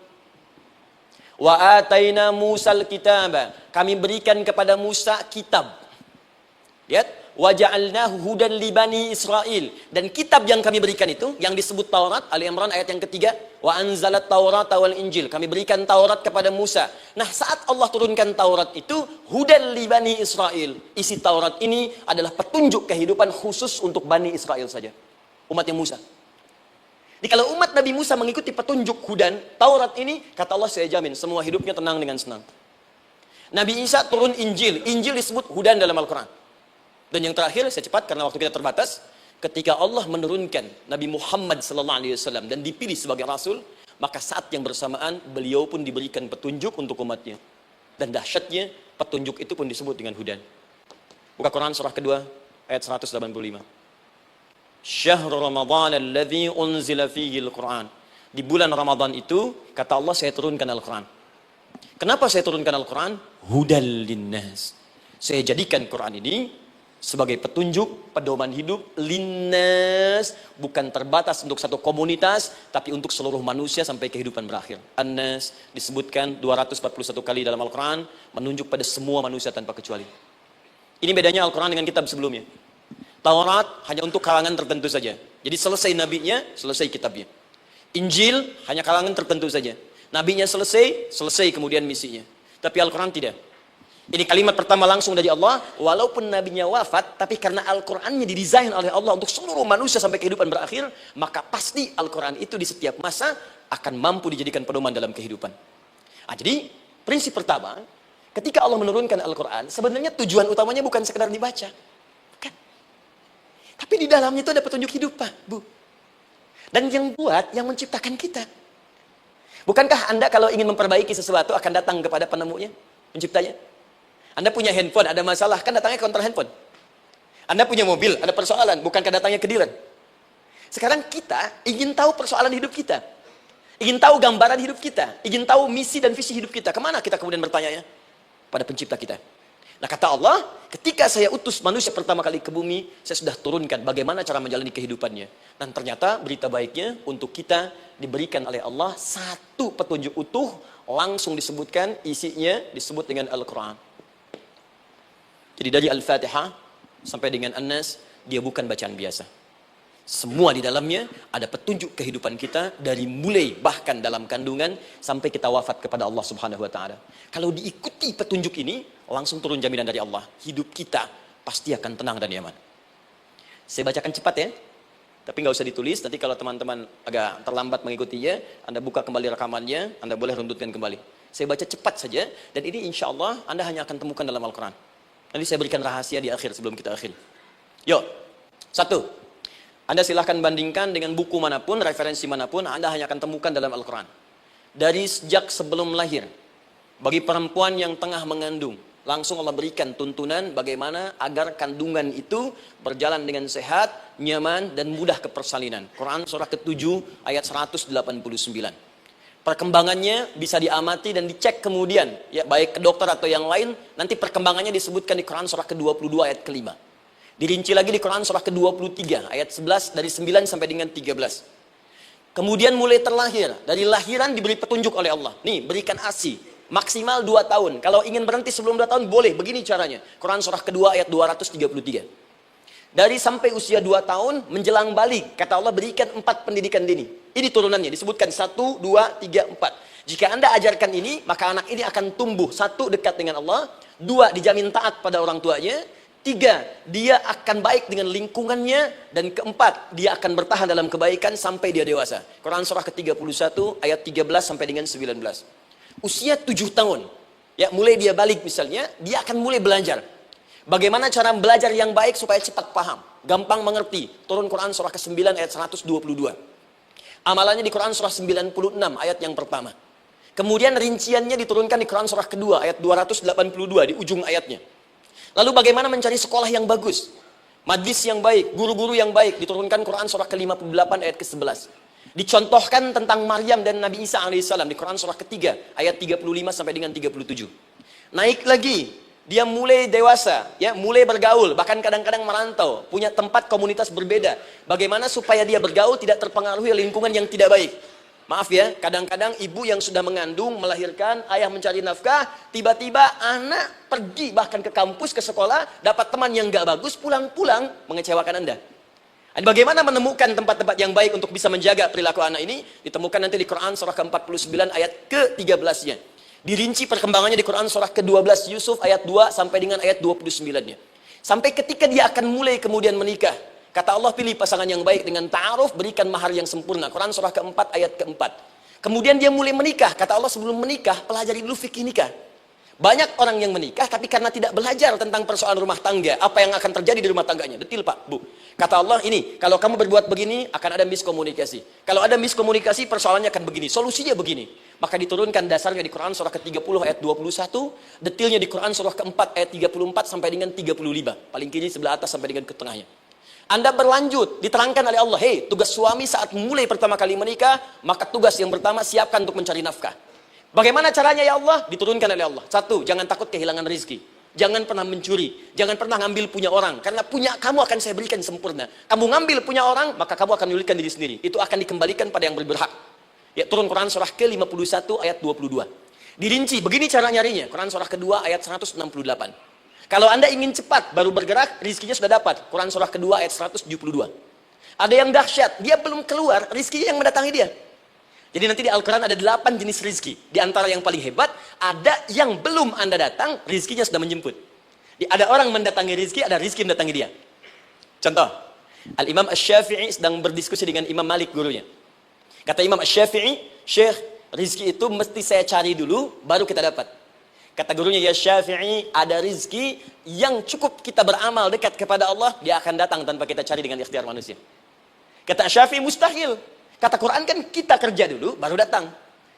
Wa ataina Musal kitaba, kami berikan kepada Musa kitab. Lihat, wa ja'alnahu hudan li bani Israil, dan kitab yang kami berikan itu yang disebut Taurat, Ali Imran ayat yang ketiga, wa anzalat Taurata wal Injil, kami berikan Taurat kepada Musa. Nah, saat Allah turunkan Taurat itu hudan li bani Israil, isi Taurat ini adalah petunjuk kehidupan khusus untuk Bani Israel saja, umatnya Musa. Jadi kalau umat Nabi Musa mengikuti petunjuk hudan, Taurat ini, kata Allah, saya jamin semua hidupnya tenang dengan senang. Nabi Isa turun Injil. Injil disebut hudan dalam Al-Quran. Dan yang terakhir, saya cepat karena waktu kita terbatas, ketika Allah menurunkan Nabi Muhammad SAW dan dipilih sebagai Rasul, maka saat yang bersamaan beliau pun diberikan petunjuk untuk umatnya. Dan dahsyatnya, petunjuk itu pun disebut dengan hudan. Buka Quran surah kedua, ayat 185. Syahrul Ramadan alladzi unzila fihi al-Quran. Di bulan Ramadan itu, kata Allah, saya turunkan Al-Quran. Kenapa saya turunkan Al-Quran? Hudal linnas. Saya jadikan Quran ini sebagai petunjuk, pedoman hidup linnas, bukan terbatas untuk satu komunitas, tapi untuk seluruh manusia sampai kehidupan berakhir. An-Nas disebutkan 241 kali dalam Al-Quran, menunjuk pada semua manusia tanpa kecuali. Ini bedanya Al-Quran dengan kitab sebelumnya. Taurat hanya untuk kalangan tertentu saja. Jadi selesai nabinya, selesai kitabnya. Injil hanya kalangan tertentu saja. Nabinya selesai, selesai kemudian misinya. Tapi Al-Quran tidak. Ini kalimat pertama langsung dari Allah, walaupun nabinya wafat, tapi karena Al-Qur'annya didesain oleh Allah untuk seluruh manusia sampai kehidupan berakhir, maka pasti Al-Qur'an itu di setiap masa akan mampu dijadikan pedoman dalam kehidupan. Nah, jadi prinsip pertama, ketika Allah menurunkan Al-Qur'an, sebenarnya tujuan utamanya bukan sekedar dibaca. Bukan. Tapi di dalamnya itu ada petunjuk hidup, Pak, Bu. Dan yang buat, yang menciptakan kita. Bukankah Anda kalau ingin memperbaiki sesuatu akan datang kepada penemunya, penciptanya? Anda punya handphone, ada masalah, kan datangnya ke counter handphone. Anda punya mobil, ada persoalan, bukankah datangnya ke dealer? Sekarang kita ingin tahu persoalan hidup kita. Ingin tahu gambaran hidup kita. Ingin tahu misi dan visi hidup kita. Kemana kita kemudian bertanya? Pada pencipta kita. Nah, kata Allah, ketika saya utus manusia pertama kali ke bumi, saya sudah turunkan bagaimana cara menjalani kehidupannya. Dan ternyata berita baiknya untuk kita diberikan oleh Allah satu petunjuk utuh, langsung disebutkan isinya, disebut dengan Al-Quran. Jadi dari Al-Fatihah sampai dengan An-Nas, dia bukan bacaan biasa. Semua di dalamnya ada petunjuk kehidupan kita dari mulai bahkan dalam kandungan sampai kita wafat kepada Allah Subhanahu wa taala. Kalau diikuti petunjuk ini, langsung turun jaminan dari Allah. Hidup kita pasti akan tenang dan nyaman. Saya bacakan cepat ya. Tapi nggak usah ditulis, nanti kalau teman-teman agak terlambat mengikutinya, Anda buka kembali rekamannya, Anda boleh runtutkan kembali. Saya baca cepat saja, dan ini insya Allah Anda hanya akan temukan dalam Al-Quran. Nanti saya berikan rahasia di akhir sebelum kita akhiri. Yuk, satu. Anda silahkan bandingkan dengan buku manapun, referensi manapun, Anda hanya akan temukan dalam Al-Quran. Dari sejak sebelum lahir, bagi perempuan yang tengah mengandung, langsung Allah berikan tuntunan bagaimana agar kandungan itu berjalan dengan sehat, nyaman, dan mudah ke persalinan. Quran surah ke-7 ayat 189. Perkembangannya bisa diamati dan dicek kemudian, ya baik ke dokter atau yang lain, nanti perkembangannya disebutkan di Quran surah ke-22 ayat ke-5. Dirinci lagi di Quran surah ke-23 ayat 11 dari 9 sampai dengan 13. Kemudian mulai terlahir, dari lahiran diberi petunjuk oleh Allah. Nih, berikan ASI, maksimal 2 tahun. Kalau ingin berhenti sebelum 2 tahun boleh, begini caranya. Quran surah kedua ayat 233. Dari sampai usia 2 tahun menjelang balik, kata Allah berikan 4 pendidikan dini. Ini turunannya, disebutkan 1, 2, 3, 4. Jika Anda ajarkan ini, maka anak ini akan tumbuh. 1, dekat dengan Allah. 2, dijamin taat pada orang tuanya. 3, dia akan baik dengan lingkungannya. Dan 4, dia akan bertahan dalam kebaikan sampai dia dewasa. Quran surah ke-31 ayat 13 sampai dengan 19. Usia 7 tahun, ya mulai dia balik misalnya, dia akan mulai belajar. Bagaimana cara belajar yang baik supaya cepat paham, gampang mengerti. Turun Quran surah ke-9 ayat 122. Amalannya di Quran surah 96 ayat yang pertama. Kemudian rinciannya diturunkan di Quran surah kedua ayat 282 di ujung ayatnya. Lalu bagaimana mencari sekolah yang bagus, majlis yang baik, guru-guru yang baik, diturunkan Quran surah ke-58 ayat ke-11. Dicontohkan tentang Maryam dan Nabi Isa alaihissalam di Quran surah ketiga ayat 35 sampai dengan 37. Naik lagi, dia mulai dewasa, ya, mulai bergaul, bahkan kadang-kadang merantau, punya tempat komunitas berbeda. Bagaimana supaya dia bergaul tidak terpengaruhi lingkungan yang tidak baik. Maaf ya, kadang-kadang ibu yang sudah mengandung, melahirkan, ayah mencari nafkah, tiba-tiba anak pergi bahkan ke kampus, ke sekolah, dapat teman yang gak bagus, pulang-pulang mengecewakan Anda. Dan bagaimana menemukan tempat-tempat yang baik untuk bisa menjaga perilaku anak ini? Ditemukan nanti di Quran surah ke-49 ayat ke-13-nya. Dirinci perkembangannya di Quran surah ke-12 Yusuf ayat 2 sampai dengan ayat 29-nya. Sampai ketika dia akan mulai kemudian menikah. Kata Allah, pilih pasangan yang baik dengan ta'aruf, berikan mahar yang sempurna. Quran surah ke-4 ayat ke-4. Kemudian dia mulai menikah. Kata Allah, sebelum menikah, pelajari dulu fikih nikah. Banyak orang yang menikah, tapi karena tidak belajar tentang persoalan rumah tangga, apa yang akan terjadi di rumah tangganya. Detil Pak, Bu. Kata Allah, ini, kalau kamu berbuat begini, akan ada miskomunikasi. Kalau ada miskomunikasi, persoalannya akan begini. Solusinya begini. Maka diturunkan dasarnya di Quran surah ke-30 ayat 21, detilnya di Quran surah ke-4 ayat 34 sampai dengan 35. Paling kiri sebelah atas sampai dengan ke tengahnya. Anda berlanjut, diterangkan oleh Allah, hei, tugas suami saat mulai pertama kali menikah, maka tugas yang pertama siapkan untuk mencari nafkah. Bagaimana caranya ya Allah? Diturunkan oleh Allah. 1, jangan takut kehilangan rezeki. Jangan pernah mencuri. Jangan pernah ngambil punya orang. Karena punya kamu akan saya berikan sempurna. Kamu ngambil punya orang, maka kamu akan menyulitkan diri sendiri. Itu akan dikembalikan pada yang berhak. Ya, turun Quran surah ke-51 ayat 22. Dirinci, begini cara nyarinya. Quran surah kedua ayat 168. Kalau Anda ingin cepat, baru bergerak, rizkinya sudah dapat. Quran surah kedua ayat 172. Ada yang dahsyat, dia belum keluar, rizkinya yang mendatangi dia. Jadi nanti di Al-Quran ada 8 jenis rizki. Di antara yang paling hebat, ada yang belum Anda datang, rizkinya sudah menjemput. Ada orang mendatangi rizki, ada rizki mendatangi dia. Contoh, Al-Imam Asy-Syafi'i sedang berdiskusi dengan Imam Malik gurunya. Kata Imam Asy-Syafi'i, Syekh, rizki itu mesti saya cari dulu, baru kita dapat. Kata gurunya, ya Syafi'i, ada rizki yang cukup kita beramal dekat kepada Allah, dia akan datang tanpa kita cari dengan ikhtiar manusia. Kata Syafi'i, mustahil. Kata Quran kan kita kerja dulu, baru datang.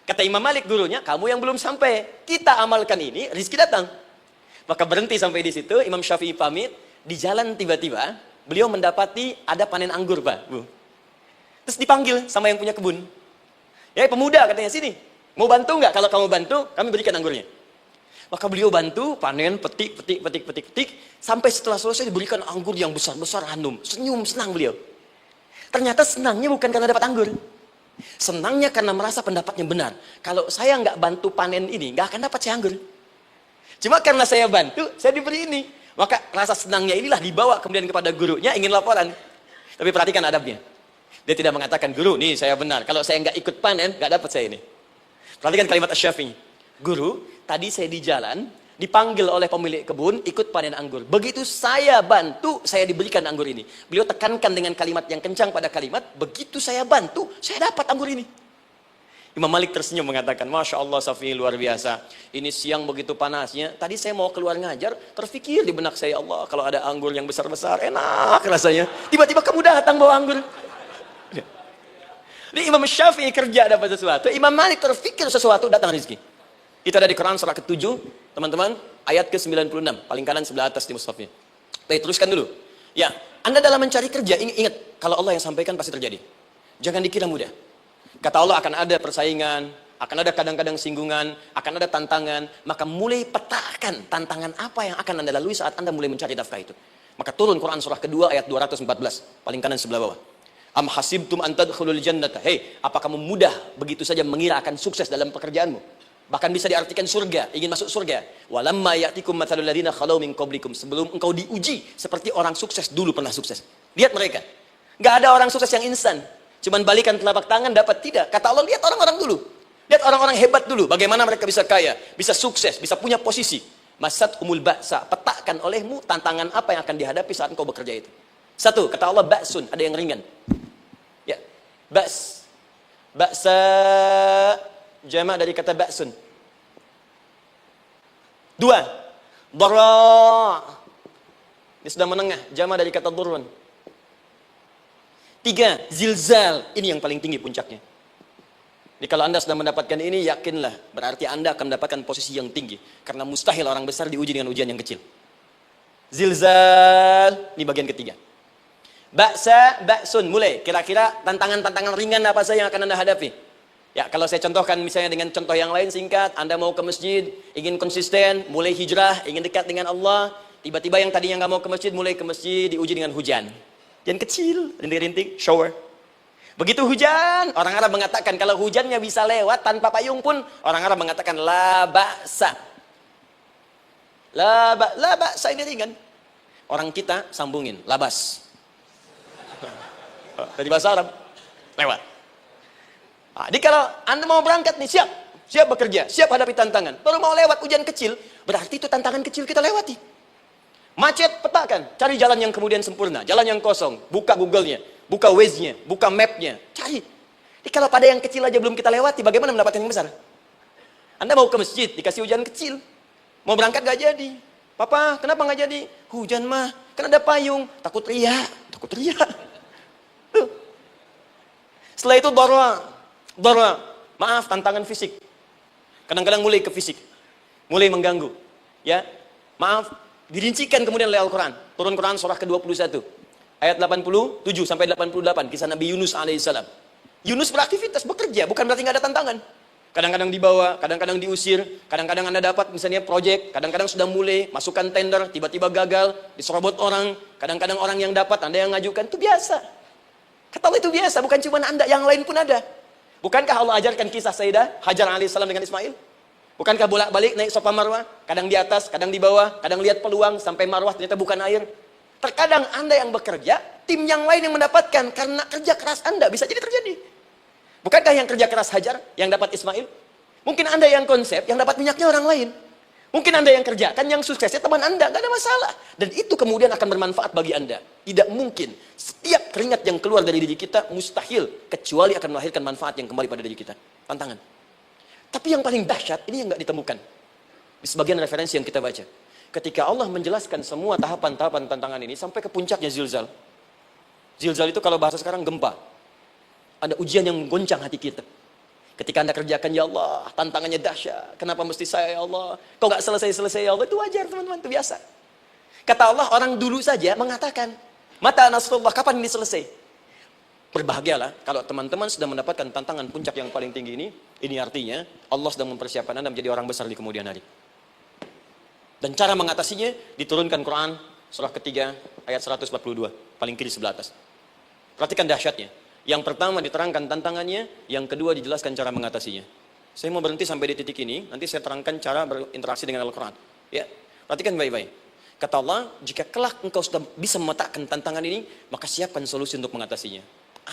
Kata Imam Malik gurunya, kamu yang belum sampai. Kita amalkan ini, rizki datang. Maka berhenti sampai di situ, Imam Syafi'i pamit. Di jalan tiba-tiba, beliau mendapati ada panen anggur, Pak, Bu. Terus dipanggil sama yang punya kebun. Ya pemuda katanya, sini. Mau bantu nggak? Kalau kamu bantu, kami berikan anggurnya. Maka beliau bantu, panen, petik. Sampai setelah selesai diberikan anggur yang besar-besar, hanum. Senyum, senang beliau. Ternyata senangnya bukan karena dapat anggur. Senangnya karena merasa pendapatnya benar. Kalau saya nggak bantu panen ini, nggak akan dapat saya anggur. Cuma karena saya bantu, saya diberi ini. Maka rasa senangnya inilah dibawa kemudian kepada gurunya, ingin laporan. Tapi perhatikan adabnya. Dia tidak mengatakan, guru, nih saya benar. Kalau saya nggak ikut panen, nggak dapat saya ini. Perhatikan kalimat Asy-Syafi'i. Guru, tadi saya di jalan, dipanggil oleh pemilik kebun, ikut panen anggur. Begitu saya bantu, saya diberikan anggur ini. Beliau tekankan dengan kalimat yang kencang pada kalimat, begitu saya bantu, saya dapat anggur ini. Imam Malik tersenyum mengatakan, Masya Allah Syafi'i luar biasa. Ini siang begitu panasnya, tadi saya mau keluar ngajar, terfikir di benak saya, Allah kalau ada anggur yang besar-besar, enak rasanya. Tiba-tiba kamu datang bawa anggur. Ini Imam Syafi'i kerja dapat sesuatu, Imam Malik terfikir sesuatu, datang rezeki. Itu ada di Quran surah ke-7, teman-teman, ayat ke-96, paling kanan sebelah atas di mushafnya. Baik, teruskan dulu. Ya, Anda dalam mencari kerja, ingat, kalau Allah yang sampaikan pasti terjadi. Jangan dikira mudah. Kata Allah akan ada persaingan, akan ada kadang-kadang singgungan, akan ada tantangan, maka mulai petakan tantangan apa yang akan Anda lalui saat Anda mulai mencari nafkah itu. Maka turun Quran surah kedua ayat 214, paling kanan sebelah bawah. Am hasibtum an tadkhulul jannata. Hei, apa kamu mudah begitu saja mengira akan sukses dalam pekerjaanmu? Bahkan bisa diartikan surga, ingin masuk surga. Walamma ya'tikum mathalul ladzina khalau min qablikum. Sebelum engkau diuji seperti orang sukses dulu pernah sukses. Lihat mereka. Enggak ada orang sukses yang instan. Cuman balikan telapak tangan dapat, tidak. Kata Allah, lihat orang-orang dulu. Lihat orang-orang hebat dulu, bagaimana mereka bisa kaya, bisa sukses, bisa punya posisi. Masat humul ba'sa, petakan olehmu tantangan apa yang akan dihadapi saat engkau bekerja itu. Satu, kata Allah, ba'sun, ada yang ringan. Ya, ba's. Ba'sa, jamak dari kata ba'sun. Dua, dara. Ini sudah menengah, jamak dari kata durun. Tiga, zilzal. Ini yang paling tinggi puncaknya. Jadi kalau Anda sudah mendapatkan ini, yakinlah. Berarti Anda akan mendapatkan posisi yang tinggi. Karena mustahil orang besar diuji dengan ujian yang kecil. Zilzal. Ini bagian ketiga. Ba'sa, ba'sun. Mulai. Kira-kira tantangan-tantangan ringan apa saja yang akan Anda hadapi? Ya, kalau saya contohkan misalnya dengan contoh yang lain singkat. Anda mau ke masjid, ingin konsisten, mulai hijrah, ingin dekat dengan Allah. Tiba-tiba yang tadinya nggak mau ke masjid, mulai ke masjid, diuji dengan hujan. Hujan kecil, rintik-rintik, shower. Begitu hujan, orang Arab mengatakan kalau hujannya bisa lewat tanpa payung pun, orang Arab mengatakan la ba'sa. La ba'sa ini ringan. Orang kita sambungin, labas. Dari bahasa Arab, lewat. Nah, jadi kalau Anda mau berangkat nih, siap bekerja, siap hadapi tantangan. Baru mau lewat hujan kecil, berarti itu tantangan kecil kita lewati. Macet, petakan, cari jalan yang kemudian sempurna, jalan yang kosong, buka Google-nya, buka Waze-nya, buka map-nya, cari. Jadi kalau pada yang kecil aja belum kita lewati, bagaimana mendapatkan yang besar? Anda mau ke masjid, dikasih hujan kecil, mau berangkat gak jadi. Papa, kenapa gak jadi? Hujan mah, kan ada payung, takut riak. Tuh. Setelah itu dara, maaf, tantangan fisik. Kadang-kadang mulai ke fisik, mulai mengganggu. Ya, maaf, dirincikan kemudian oleh Al-Quran. Turun Quran surah ke-21. Ayat 87 sampai 88. Kisah Nabi Yunus alaihissalam. Yunus beraktivitas, bekerja. Bukan berarti nggak ada tantangan. Kadang-kadang dibawa, kadang-kadang diusir. Kadang-kadang Anda dapat misalnya proyek. Kadang-kadang sudah mulai, masukkan tender. Tiba-tiba gagal, diserobot orang. Kadang-kadang orang yang dapat, Anda yang ngajukan. Itu biasa. Kata Allah itu biasa. Bukan cuma Anda, yang lain pun ada. Bukankah Allah ajarkan kisah Sayyidah Hajar alaihissalam dengan Ismail? Bukankah bolak-balik naik Safa Marwah, kadang di atas, kadang di bawah, kadang lihat peluang sampai Marwah ternyata bukan air. Terkadang Anda yang bekerja, tim yang lain yang mendapatkan karena kerja keras Anda bisa jadi terjadi. Bukankah yang kerja keras Hajar yang dapat Ismail? Mungkin Anda yang konsep, yang dapat minyaknya orang lain. Mungkin Anda yang kerjakan, yang suksesnya teman Anda, nggak ada masalah. Dan itu kemudian akan bermanfaat bagi Anda. Tidak mungkin. Setiap keringat yang keluar dari diri kita, mustahil. Kecuali akan melahirkan manfaat yang kembali pada diri kita. Tantangan. Tapi yang paling dahsyat, ini yang nggak ditemukan. Di sebagian referensi yang kita baca. Ketika Allah menjelaskan semua tahapan-tahapan tantangan ini, sampai ke puncaknya zilzal. Zilzal itu kalau bahasa sekarang gempa. Ada ujian yang menggoncang hati kita. Ketika Anda kerjakan, ya Allah, tantangannya dahsyat. Kenapa mesti saya, ya Allah? Kok nggak selesai-selesai, ya Allah? Itu wajar, teman-teman. Itu biasa. Kata Allah, orang dulu saja mengatakan, mata nasrullah, kapan ini selesai? Berbahagialah kalau teman-teman sudah mendapatkan tantangan puncak yang paling tinggi ini. Ini artinya, Allah sedang mempersiapkan Anda menjadi orang besar di kemudian hari. Dan cara mengatasinya, diturunkan Quran, surah ketiga, ayat 142. Paling kiri sebelah atas. Perhatikan dahsyatnya. Yang pertama diterangkan tantangannya, yang kedua dijelaskan cara mengatasinya. Saya mau berhenti sampai di titik ini, nanti saya terangkan cara berinteraksi dengan Al-Quran. Ya, perhatikan baik-baik. Kata Allah, jika kelak engkau sudah bisa memetakan tantangan ini, maka siapkan solusi untuk mengatasinya.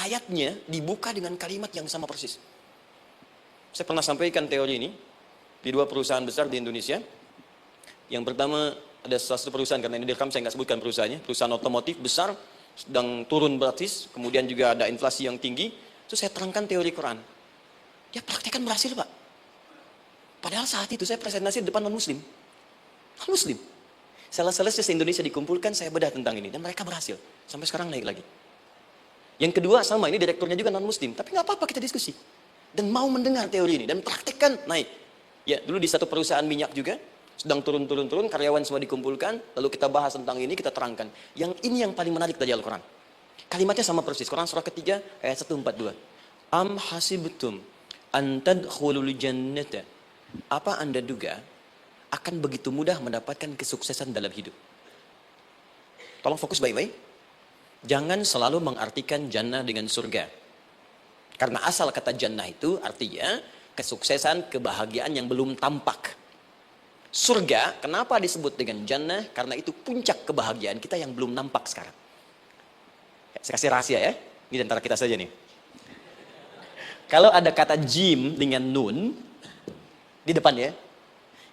Ayatnya dibuka dengan kalimat yang sama persis. Saya pernah sampaikan teori ini di dua perusahaan besar di Indonesia. Yang pertama ada salah satu perusahaan, karena ini direkam saya nggak sebutkan perusahaannya, perusahaan otomotif besar, sedang turun gratis, kemudian juga ada inflasi yang tinggi. Itu saya terangkan teori Quran. Dia praktekkan berhasil, Pak. Padahal saat itu saya presentasi di depan non-muslim. Non-muslim. Salah-salah se-Indonesia dikumpulkan, saya bedah tentang ini. Dan mereka berhasil. Sampai sekarang naik lagi. Yang kedua, sama, ini direkturnya juga non-muslim. Tapi nggak apa-apa, kita diskusi. Dan mau mendengar teori ini. Dan praktekkan, naik. Ya, dulu di satu perusahaan minyak juga, sedang turun-turun, karyawan semua dikumpulkan, lalu kita bahas tentang ini, kita terangkan. Yang ini yang paling menarik dari Al-Quran. Kalimatnya sama persis. Quran surah ketiga, ayat 142. Am hasibtum an tadkhulul jannata. Apa Anda duga akan begitu mudah mendapatkan kesuksesan dalam hidup? Tolong fokus baik-baik. Jangan selalu mengartikan jannah dengan surga. Karena asal kata jannah itu artinya kesuksesan, kebahagiaan yang belum tampak. Surga, kenapa disebut dengan jannah? Karena itu puncak kebahagiaan kita yang belum nampak sekarang. Saya kasih rahasia ya. Ini antara kita saja nih. Kalau ada kata jim dengan nun di depannya,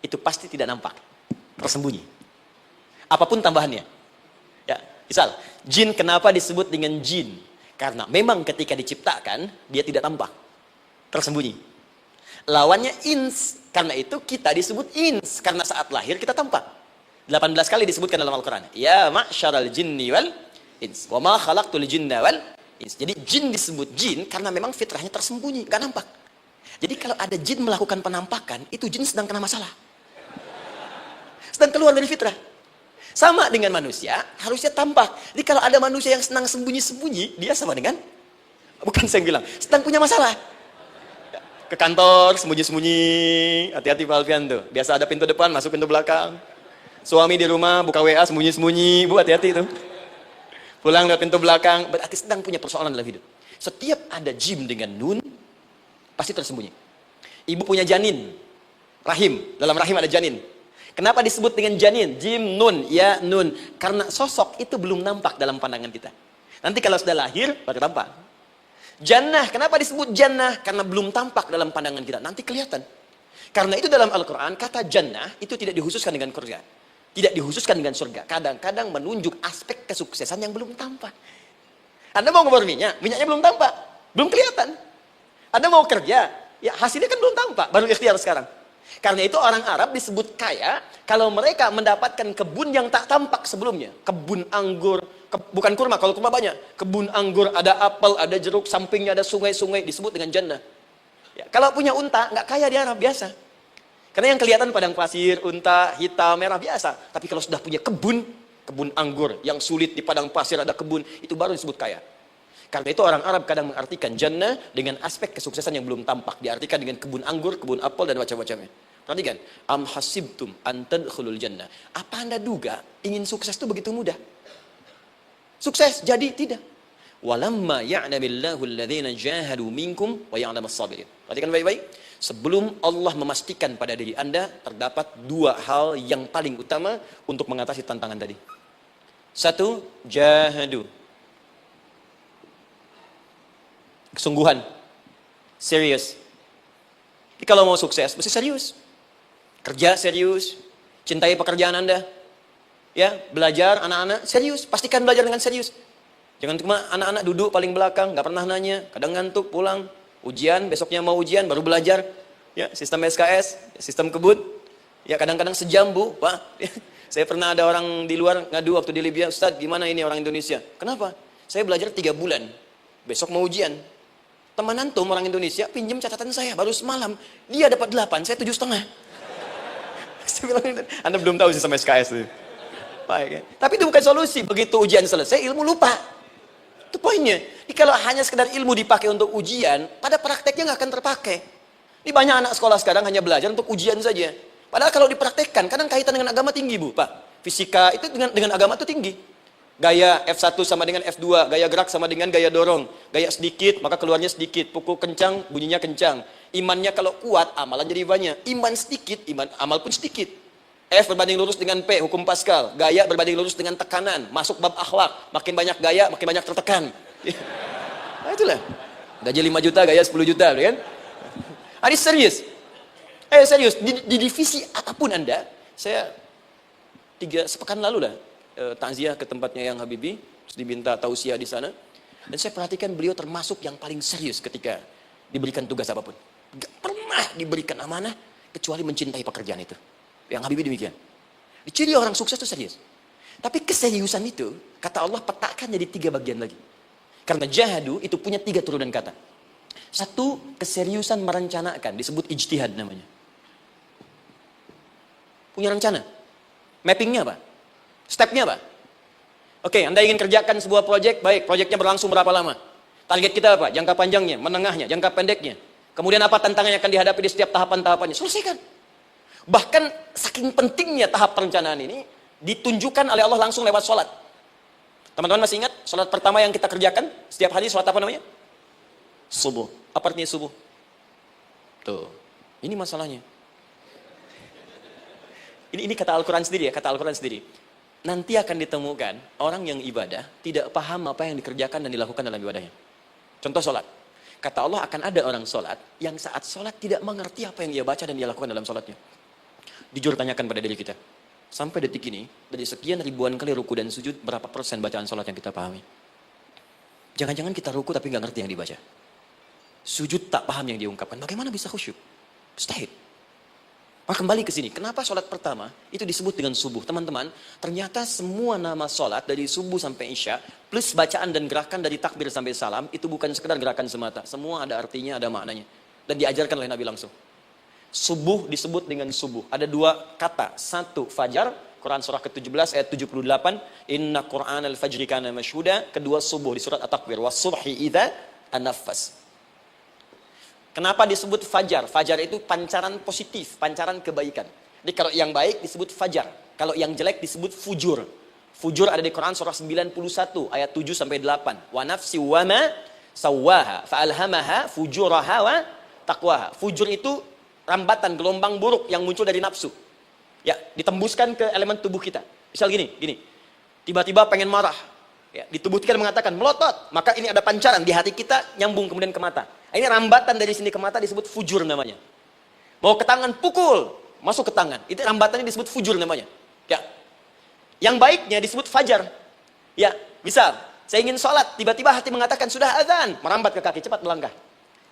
itu pasti tidak nampak. Tersembunyi. Apapun tambahannya. Ya, misal, jin kenapa disebut dengan jin? Karena memang ketika diciptakan, dia tidak tampak. Tersembunyi. Lawannya ins. Karena itu kita disebut ins. Karena saat lahir kita tampak. 18 kali disebutkan dalam Al-Quran. Ya ma'syaral jinni wal ins. Wa ma khalaqtul jinna wal ins. Jadi jin disebut jin karena memang fitrahnya tersembunyi. Gak nampak. Jadi kalau ada jin melakukan penampakan, itu jin sedang kena masalah. Sedang keluar dari fitrah. Sama dengan manusia, harusnya tampak. Jadi kalau ada manusia yang senang sembunyi-sembunyi, dia sama dengan, bukan saya bilang, sedang punya masalah. Ke kantor, sembunyi-sembunyi. Hati-hati Pak Alfian tuh. Biasa ada pintu depan, masuk pintu belakang. Suami di rumah, buka WA, sembunyi-sembunyi. Bu, hati-hati tuh. Pulang lewat pintu belakang. Berarti sedang punya persoalan dalam hidup. Setiap ada jim dengan nun, pasti tersembunyi. Ibu punya janin. Rahim. Dalam rahim ada janin. Kenapa disebut dengan janin? Jim, nun, ya, nun. Karena sosok itu belum nampak dalam pandangan kita. Nanti kalau sudah lahir, baru tampak. Jannah, kenapa disebut jannah? Karena belum tampak dalam pandangan kita. Nanti kelihatan. Karena itu dalam Al-Quran, kata jannah itu tidak dikhususkan dengan surga. Tidak dikhususkan dengan surga. Kadang-kadang menunjuk aspek kesuksesan yang belum tampak. Anda mau ngebor minyak, minyaknya belum tampak. Belum kelihatan. Anda mau kerja, ya hasilnya kan belum tampak. Baru ikhtiar sekarang. Karena itu orang Arab disebut kaya kalau mereka mendapatkan kebun yang tak tampak sebelumnya. Kebun anggur, bukan kurma, kalau kurma banyak. Kebun anggur, ada apel, ada jeruk, sampingnya ada sungai-sungai, disebut dengan jannah. Ya, kalau punya unta, nggak kaya di Arab, biasa. Karena yang kelihatan padang pasir, unta, hitam, merah, biasa. Tapi kalau sudah punya kebun anggur, yang sulit di padang pasir ada kebun, itu baru disebut kaya. Karena itu orang Arab kadang mengartikan jannah dengan aspek kesuksesan yang belum tampak. Diartikan dengan kebun anggur, kebun apel, dan macam-macamnya. Perhatikan, am hasibtum an tadkhulul jannah. Apa Anda duga ingin sukses itu begitu mudah? Sukses jadi tidak. Walamma ya'lamillahu alladhina jahadu minkum wa ya'lamas sabirin. Perhatikan baik-baik. Sebelum Allah memastikan pada diri Anda terdapat dua hal yang paling utama untuk mengatasi tantangan tadi. Satu, jahadu. Kesungguhan. Serius. Jadi kalau mau sukses, mesti serius. Kerja serius, cintai pekerjaan Anda. Ya, belajar anak-anak serius, pastikan belajar dengan serius. Jangan cuma anak-anak duduk paling belakang, nggak pernah nanya, kadang ngantuk pulang, ujian, besoknya mau ujian baru belajar. Ya, sistem SKS, sistem kebut. Ya, kadang-kadang sejam, Bu, Pak. Saya pernah ada orang di luar ngadu waktu di Libya, Ustadz, gimana ini orang Indonesia? Kenapa? Saya belajar 3 bulan, besok mau ujian. Teman antum orang Indonesia pinjam catatan saya baru semalam, dia dapat 8, saya 7,5. Saya bilang, Anda belum tahu sistem SKS itu. Baik, ya. Tapi itu bukan solusi. Begitu ujian selesai, ilmu lupa. Itu poinnya. Jadi kalau hanya sekedar ilmu dipakai untuk ujian, pada prakteknya nggak akan terpakai. Ini banyak anak sekolah sekarang hanya belajar untuk ujian saja. Padahal kalau dipraktekkan, kadang kaitan dengan agama tinggi, Bu, Pak. Fisika itu dengan agama itu tinggi. Gaya F1 sama dengan F2, gaya gerak sama dengan gaya dorong. Gaya sedikit, maka keluarnya sedikit. Pukul kencang, bunyinya kencang. Imannya kalau kuat, amalan jadi banyak. Iman sedikit, amal pun sedikit. F berbanding lurus dengan P, hukum Pascal. Gaya berbanding lurus dengan tekanan. Masuk bab akhlak. Makin banyak gaya, makin banyak tertekan. Nah itulah. Gaji 5 juta, gaya 10 juta. Kan? Ini serius. Serius. Di divisi apapun Anda, saya 3 sepekan lalu lah. Takziah ke tempatnya yang Habibie, terus diminta tausiah di sana. Dan saya perhatikan beliau termasuk yang paling serius ketika diberikan tugas apapun. Gak pernah diberikan amanah, kecuali mencintai pekerjaan itu. Yang Habibie demikian. Ciri orang sukses itu serius. Tapi keseriusan itu, kata Allah petakan jadi 3 bagian lagi. Karena jahadu itu punya 3 turunan kata. 1, keseriusan merencanakan, disebut ijtihad namanya. Punya rencana. Mappingnya apa? Stepnya apa? Oke, Anda ingin kerjakan sebuah proyek, baik, proyeknya berlangsung berapa lama? Target kita apa? Jangka panjangnya, menengahnya, jangka pendeknya. Kemudian apa tantangan yang akan dihadapi di setiap tahapan-tahapannya? Selesaikan. Bahkan saking pentingnya tahap perencanaan ini, ditunjukkan oleh Allah langsung lewat sholat. Teman-teman masih ingat, sholat pertama yang kita kerjakan, setiap hari sholat apa namanya? Subuh. Apa artinya subuh? Tuh, ini masalahnya. Ini kata Al-Quran sendiri ya, kata Al-Quran sendiri. Nanti akan ditemukan orang yang ibadah tidak paham apa yang dikerjakan dan dilakukan dalam ibadahnya. Contoh sholat. Kata Allah akan ada orang sholat yang saat sholat tidak mengerti apa yang dia baca dan dia lakukan dalam sholatnya. Jujur tanyakan pada diri kita. Sampai detik ini, dari sekian ribuan kali ruku dan sujud, berapa persen bacaan sholat yang kita pahami? Jangan-jangan kita ruku tapi nggak ngerti yang dibaca. Sujud tak paham yang diungkapkan. Bagaimana bisa khusyuk? Mustahil. Maka kembali ke sini, kenapa sholat pertama itu disebut dengan subuh? Teman-teman, ternyata semua nama sholat dari subuh sampai isya, plus bacaan dan gerakan dari takbir sampai salam, itu bukan sekedar gerakan semata. Semua ada artinya, ada maknanya. Dan diajarkan oleh Nabi langsung. Subuh disebut dengan subuh. Ada 2 kata. 1, fajar, Quran surah ke-17 ayat 78. Inna Qur'an al-fajri kana mashhuda. Kedua, subuh di surat At-Takwir. Was-subhi idza an-naffas. Kenapa disebut fajar? Fajar itu pancaran positif, pancaran kebaikan. Jadi kalau yang baik disebut fajar. Kalau yang jelek disebut fujur. Fujur ada di Quran surah 91 ayat 7 sampai 8. Wa nafsi wa ma sawwaha fa'alhamaha fujuraha wa taqwaha. Fujur itu rambatan, gelombang buruk yang muncul dari nafsu. Ya, ditembuskan ke elemen tubuh kita. Misal gini. Tiba-tiba pengen marah. Ya, di tubuh kita mengatakan melotot, maka ini ada pancaran di hati kita nyambung kemudian ke mata. Ini rambatan dari sini ke mata disebut fujur namanya. Mau ke tangan pukul, masuk ke tangan. Itu rambatannya disebut fujur namanya. Ya. Yang baiknya disebut fajar. Ya, misal saya ingin sholat, tiba-tiba hati mengatakan sudah azan, merambat ke kaki, cepat melangkah.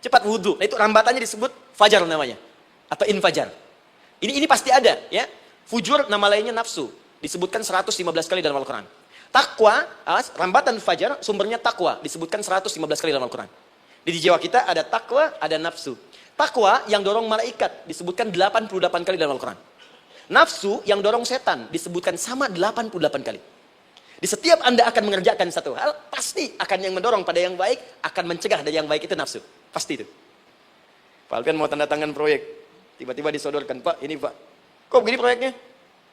Cepat wudhu. Nah, itu rambatannya disebut fajar namanya. Atau infajar. Ini pasti ada, ya. Fujur nama lainnya nafsu. Disebutkan 115 kali dalam Al-Quran. Takwa, rambatan fajar, sumbernya takwa. Disebutkan 115 kali dalam Al-Quran. Di jiwa kita ada takwa, ada nafsu. Takwa yang dorong malaikat disebutkan 88 kali dalam Al-Quran. Nafsu yang dorong setan disebutkan sama 88 kali. Di setiap Anda akan mengerjakan satu hal, pasti akan yang mendorong pada yang baik, akan mencegah dari yang baik itu nafsu. Pasti itu. Pak Alpian mau tanda tangan proyek. Tiba-tiba disodorkan, Pak, ini Pak. Kok begini proyeknya?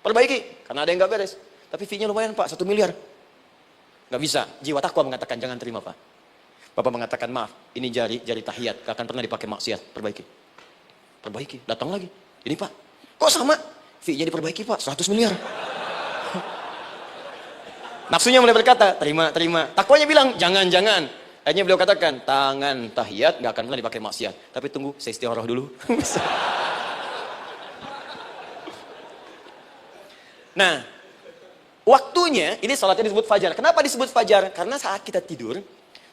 Perbaiki, karena ada yang nggak beres. Tapi fee-nya lumayan Pak, 1 miliar. Nggak bisa, jiwa takwa mengatakan jangan terima Pak. Bapak mengatakan maaf, ini jari tahiyat, gak akan pernah dipakai maksiat, perbaiki, datang lagi. Ini Pak, kok sama? Fee-nya diperbaiki Pak, 100 miliar. Nafsunya mulai berkata, terima. Takwanya bilang, jangan. Akhirnya beliau katakan, tangan tahiyat nggak akan pernah dipakai maksiat. Tapi tunggu, saya istiqoroh dulu. Nah, waktunya, ini salatnya disebut fajar. Kenapa disebut fajar? Karena saat kita tidur,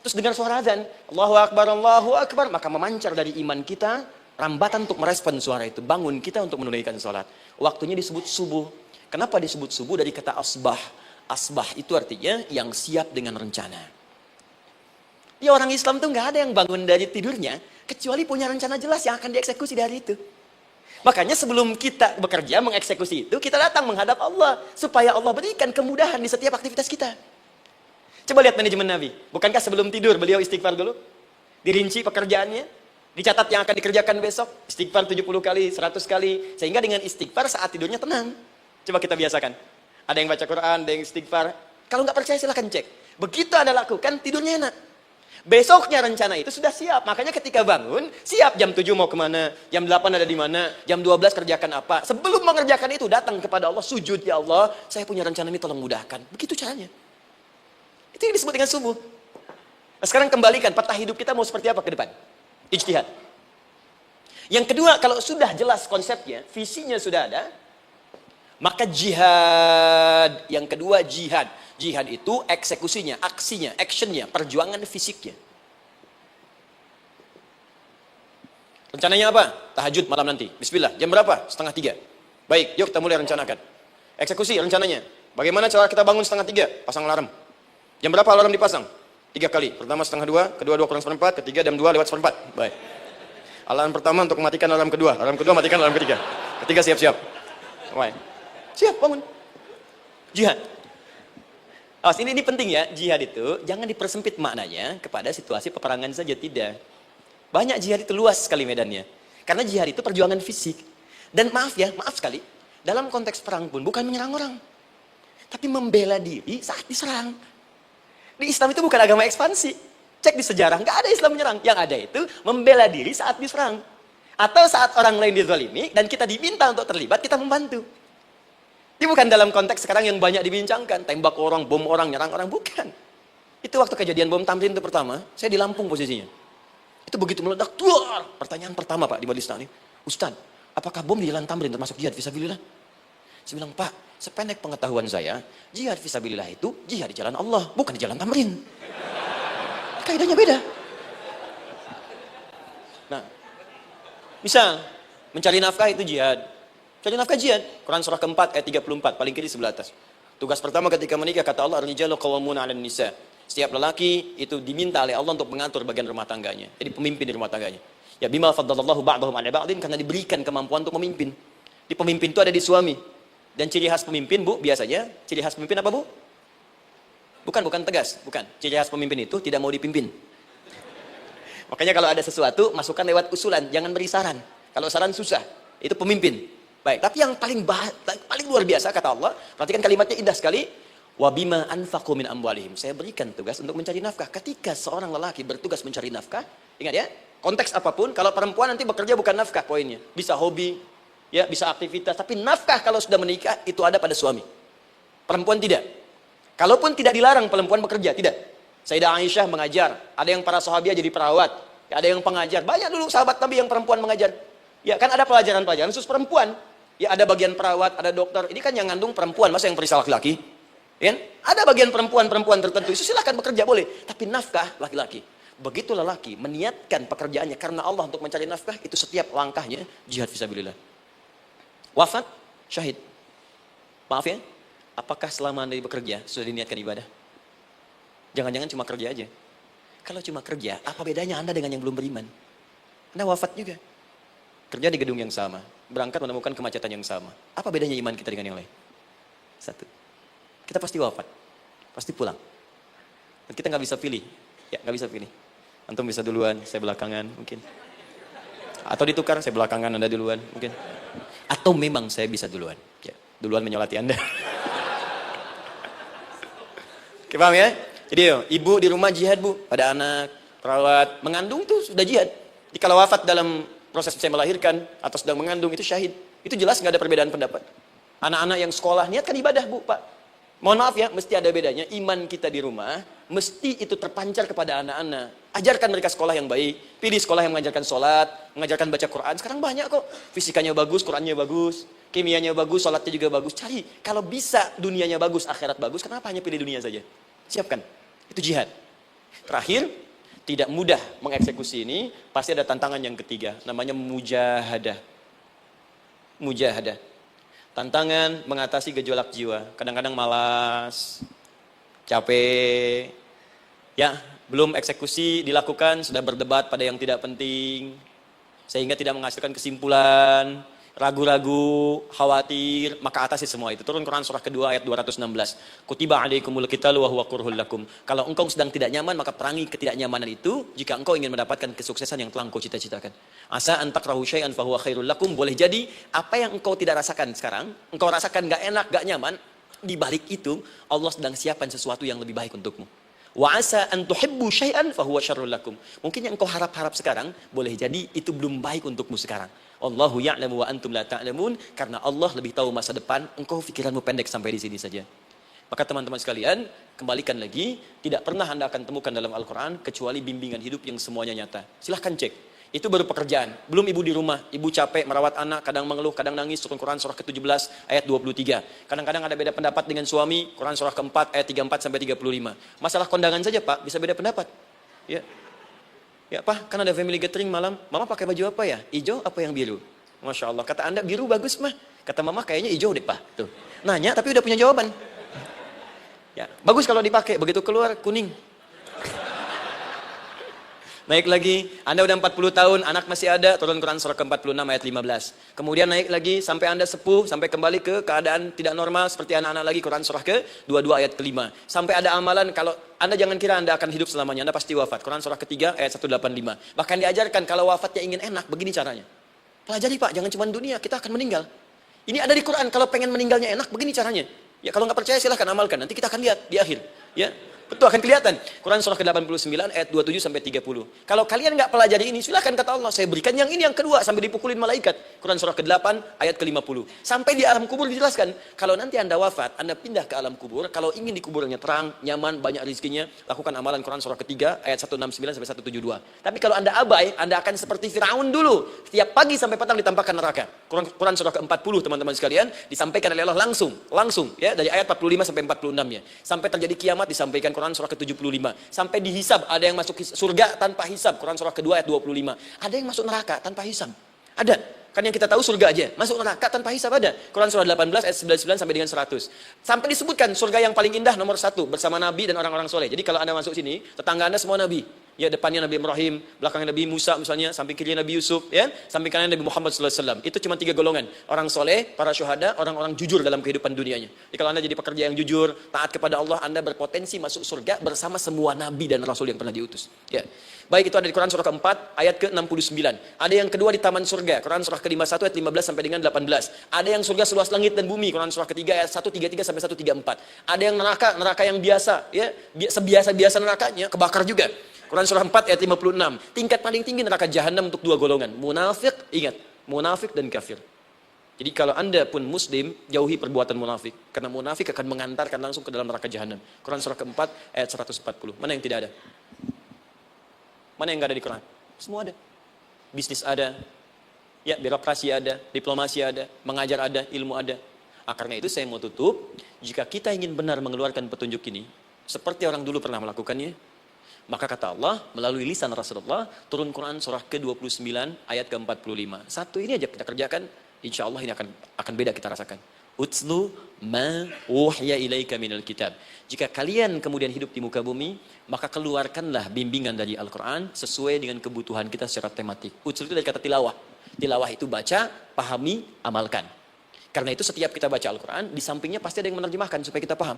terus dengar suara azan, Allahu Akbar, maka memancar dari iman kita, rambatan untuk merespon suara itu. Bangun kita untuk menunaikan salat. Waktunya disebut subuh. Kenapa disebut subuh? Dari kata asbah. Asbah itu artinya yang siap dengan rencana. Ya orang Islam tuh nggak ada yang bangun dari tidurnya, kecuali punya rencana jelas yang akan dieksekusi dari itu. Makanya sebelum kita bekerja mengeksekusi itu, kita datang menghadap Allah. Supaya Allah berikan kemudahan di setiap aktivitas kita. Coba lihat manajemen Nabi. Bukankah sebelum tidur beliau istighfar dulu? Dirinci pekerjaannya. Dicatat yang akan dikerjakan besok. Istighfar 70 kali, 100 kali. Sehingga dengan istighfar saat tidurnya tenang. Coba kita biasakan. Ada yang baca Quran, ada yang istighfar. Kalau nggak percaya silahkan cek. Begitu Anda lakukan, tidurnya enak. Besoknya rencana itu sudah siap. Makanya ketika bangun, siap jam 7 mau kemana, jam 8 ada di mana, jam 12 kerjakan apa. Sebelum mengerjakan itu, datang kepada Allah, sujud, ya Allah, saya punya rencana ini tolong mudahkan. Begitu caranya. Itu yang disebut dengan subuh. Nah, sekarang kembalikan, peta hidup kita mau seperti apa ke depan? Ijtihad. Yang kedua, kalau sudah jelas konsepnya, visinya sudah ada, maka jihad. Yang kedua, jihad. Jihad itu eksekusinya, aksinya, actionnya, perjuangan fisiknya. Rencananya apa? Tahajud malam nanti. Bismillah. Jam berapa? 2:30. Baik, yuk kita mulai rencanakan. Eksekusi rencananya. Bagaimana cara kita bangun 2:30? Pasang alarm. Jam berapa alarm dipasang? 3 kali. Pertama 1:30, kedua 2:45, ketiga jam 2:04. Baik. Alarm pertama untuk mematikan alarm kedua. Alarm kedua matikan alarm ketiga. Ketiga siap-siap. Baik. Siap, bangun. Jihad. Oh, ini penting ya, jihad itu jangan dipersempit maknanya kepada situasi peperangan saja, tidak. Banyak jihad itu luas sekali medannya. Karena jihad itu perjuangan fisik. Dan maaf sekali, dalam konteks perang pun bukan menyerang orang. Tapi membela diri saat diserang. Di Islam itu bukan agama ekspansi. Cek di sejarah, nggak ada Islam menyerang. Yang ada itu membela diri saat diserang. Atau saat orang lain dizalimi dan kita diminta untuk terlibat, kita membantu. Ini bukan dalam konteks sekarang yang banyak dibincangkan, tembak orang, bom orang, nyerang orang, bukan. Itu waktu kejadian bom Tamrin itu pertama, saya di Lampung posisinya. Itu begitu meledak, duar. Pertanyaan pertama Pak di Majelis Taklim, Ustaz, apakah bom di Jalan Tamrin termasuk jihad fisabilillah? Saya bilang, Pak, sependek pengetahuan saya, jihad fisabilillah itu jihad di jalan Allah, bukan di Jalan Tamrin. Kaidahnya beda. Nah, misal mencari nafkah itu jihad. Cari nafkah jihad. Quran surah keempat ayat 34, paling kiri sebelah atas. Tugas pertama ketika menikah, kata Allah, ar-rijalu qawwamuna 'alan nisa. Setiap lelaki itu diminta oleh Allah untuk mengatur bagian rumah tangganya. Jadi pemimpin di rumah tangganya. Ya bima faddalallahu ba'dahum 'ala ba'din, karena diberikan kemampuan untuk memimpin. Di pemimpin itu ada di suami. Dan ciri khas pemimpin, Bu, biasanya ciri khas pemimpin apa, Bu? Bukan tegas, bukan. Ciri khas pemimpin itu tidak mau dipimpin. Makanya kalau ada sesuatu, masukkan lewat usulan, jangan beri saran. Kalau saran susah, itu pemimpin. Baik, tapi yang paling luar biasa kata Allah, perhatikan kalimatnya indah sekali. Wa bima anfaqu min amwalihim. Saya berikan tugas untuk mencari nafkah. Ketika seorang lelaki bertugas mencari nafkah, ingat ya, konteks apapun, kalau perempuan nanti bekerja bukan nafkah poinnya. Bisa hobi, ya, bisa aktivitas, tapi nafkah kalau sudah menikah itu ada pada suami. Perempuan tidak. Kalaupun tidak dilarang perempuan bekerja, tidak. Sayyidah Aisyah mengajar, ada yang para sahabiah jadi perawat, ada yang pengajar. Banyak dulu sahabat Nabi yang perempuan mengajar. Ya, kan ada pelajaran-pelajaran khusus perempuan. Ya, ada bagian perawat, ada dokter. Ini kan yang ngandung perempuan, masa yang periksa laki-laki? Ya, ada bagian perempuan tertentu. Itu silahkan bekerja boleh, tapi nafkah laki-laki. Begitu lelaki meniatkan pekerjaannya karena Allah untuk mencari nafkah, itu setiap langkahnya jihad fisabilillah. Wafat, syahid. Maaf ya, apakah selama Anda bekerja sudah diniatkan ibadah? Jangan-jangan cuma kerja aja. Kalau cuma kerja, apa bedanya Anda dengan yang belum beriman? Anda wafat juga. Kerja di gedung yang sama, berangkat menemukan kemacetan yang sama. Apa bedanya iman kita dengan yang lain? Satu, kita pasti wafat, pasti pulang. Dan kita nggak bisa pilih, ya nggak bisa pilih. Antum bisa duluan, saya belakangan mungkin. Atau ditukar, saya belakangan, Anda duluan mungkin. Atau memang saya bisa duluan, ya duluan menyolati Anda. Oke, paham ya? Jadi ibu di rumah jihad, Bu, pada anak, perawat, mengandung tuh sudah jihad. Jadi kalau wafat dalam proses saya melahirkan atau sedang mengandung itu syahid. Itu jelas nggak ada perbedaan pendapat. Anak-anak yang sekolah niatkan ibadah, Bu, Pak. Mohon maaf ya, mesti ada bedanya. Iman kita di rumah, mesti itu terpancar kepada anak-anak. Ajarkan mereka sekolah yang baik. Pilih sekolah yang mengajarkan sholat, mengajarkan baca Quran. Sekarang banyak kok. Fisikanya bagus, Qurannya bagus. Kimianya bagus, sholatnya juga bagus. Cari. Kalau bisa dunianya bagus, akhirat bagus, kenapa hanya pilih dunia saja? Siapkan. Itu jihad. Terakhir, tidak mudah mengeksekusi ini. Pasti ada tantangan yang ketiga. Namanya mujahadah. Mujahadah. Tantangan mengatasi gejolak jiwa. Kadang-kadang malas, capek, ya belum eksekusi dilakukan, sudah berdebat pada yang tidak penting, sehingga tidak menghasilkan kesimpulan, ragu-ragu, khawatir, maka atasi semua itu. Turun Quran surah kedua ayat 216. Kutiba alaikumul qitalu wa huwa kurhul lakum. Kalau engkau sedang tidak nyaman, maka perangi ketidaknyamanan itu jika engkau ingin mendapatkan kesuksesan yang telah engkau cita-citakan. Asa an takrahu syai'an fa huwa khairul lakum. Boleh jadi apa yang engkau tidak rasakan sekarang, engkau rasakan gak enak, gak nyaman, di balik itu Allah sedang siapkan sesuatu yang lebih baik untukmu. Wa asa an tuhibbu syai'an fa huwa syarrul lakum. Mungkin yang engkau harap-harap sekarang, boleh jadi itu belum baik untukmu sekarang. Allahu ya'lamu wa antum la ta'lamun. Karena Allah lebih tahu masa depan, engkau pikiranmu pendek sampai di sini saja. Maka teman-teman sekalian, kembalikan lagi, tidak pernah Anda akan temukan dalam Al-Quran kecuali bimbingan hidup yang semuanya nyata. Silahkan cek. Itu baru pekerjaan. Belum ibu di rumah, ibu capek merawat anak, kadang mengeluh, kadang nangis. Turun Quran surah ke-17 ayat 23. Kadang-kadang ada beda pendapat dengan suami, Quran surah ke-4 ayat 34 sampai 35. Masalah kondangan saja Pak, bisa beda pendapat. Ya. Ya Pak, kan ada family gathering malam, Mama pakai baju apa ya? Hijau apa yang biru? Masya Allah, kata Anda biru bagus mah. Kata Mama kayaknya hijau deh Pak. Tuh. Nanya tapi udah punya jawaban. Ya, bagus kalau dipakai, begitu keluar kuning. Naik lagi, Anda udah 40 tahun, anak masih ada, turun Quran surah ke-46 ayat 15. Kemudian naik lagi sampai Anda sepuh, sampai kembali ke keadaan tidak normal seperti anak-anak lagi, Quran surah ke-22 ayat ke-5. Sampai ada amalan, kalau Anda jangan kira Anda akan hidup selamanya, Anda pasti wafat. Quran surah ke-3 ayat 185. Bahkan diajarkan kalau wafatnya ingin enak, begini caranya. Pelajari Pak, jangan cuma dunia, kita akan meninggal. Ini ada di Quran, kalau pengen meninggalnya enak, begini caranya. Ya kalau nggak percaya silahkan amalkan, nanti kita akan lihat di akhir. Ya. Betul akan kelihatan. Quran surah ke-89 ayat 27 sampai 30. Kalau kalian nggak pelajari ini, silakan kata Allah, saya berikan yang ini yang kedua sampai dipukulin malaikat. Quran surah ke-8 ayat ke-50. Sampai di alam kubur dijelaskan, kalau nanti Anda wafat, Anda pindah ke alam kubur, kalau ingin di kuburnya terang, nyaman, banyak rezekinya, lakukan amalan Quran surah ke-3 ayat 169 sampai 172. Tapi kalau Anda abai, Anda akan seperti Firaun dulu. Setiap pagi sampai petang ditampakkan neraka. Quran surah ke-40 teman-teman sekalian disampaikan oleh Allah langsung ya dari ayat 45 sampai 46 ya. Sampai terjadi kiamat disampaikan Quran surah ke-75. Sampai dihisab, ada yang masuk surga tanpa hisab. Quran surah kedua ayat 25. Ada yang masuk neraka tanpa hisab. Ada. Kan yang kita tahu surga aja. Masuk neraka tanpa hisab ada. Quran surah 18 ayat 99 sampai dengan 100. Sampai disebutkan surga yang paling indah nomor 1 bersama Nabi dan orang-orang soleh. Jadi kalau Anda masuk sini, tetangga Anda semua Nabi. Ya depannya Nabi Ibrahim, belakangnya Nabi Musa misalnya, samping kirinya Nabi Yusuf, ya, samping kanannya Nabi Muhammad SAW. Itu cuma 3 golongan. Orang soleh, para syuhada, orang-orang jujur dalam kehidupan dunianya. Jadi kalau Anda jadi pekerja yang jujur, taat kepada Allah, Anda berpotensi masuk surga bersama semua Nabi dan Rasul yang pernah diutus. Ya. Baik itu ada di Quran surah keempat ayat ke-69. Ada yang kedua di taman surga, Quran surah ke-51 ayat 15 sampai dengan 18. Ada yang surga seluas langit dan bumi, Quran surah ketiga ayat 133 sampai 134. Ada yang neraka yang biasa, ya, sebiasa-biasa nerakanya kebakar juga. Quran surah 4 ayat 56. Tingkat paling tinggi neraka jahanam untuk 2 golongan. Munafik, ingat, munafik dan kafir. Jadi kalau Anda pun muslim, jauhi perbuatan munafik. Karena munafik akan mengantarkan langsung ke dalam neraka jahanam. Quran surah keempat ayat 140. Mana yang tidak ada? Mana yang nggak ada di Quran? Semua ada. Bisnis ada, ya birokrasi ada, diplomasi ada, mengajar ada, ilmu ada. Karena itu saya mau tutup, jika kita ingin benar mengeluarkan petunjuk ini, seperti orang dulu pernah melakukannya, maka kata Allah, melalui lisan Rasulullah, turun Quran surah ke-29 ayat ke-45. Satu ini aja kita kerjakan, insya Allah ini akan beda kita rasakan. Utslu ma uhya ilaika minal kitab. Jika kalian kemudian hidup di muka bumi, maka keluarkanlah bimbingan dari Al-Quran sesuai dengan kebutuhan kita secara tematik. Utslu itu dari kata tilawah. Tilawah itu baca, pahami, amalkan. Karena itu setiap kita baca Al-Quran, di sampingnya pasti ada yang menerjemahkan supaya kita paham.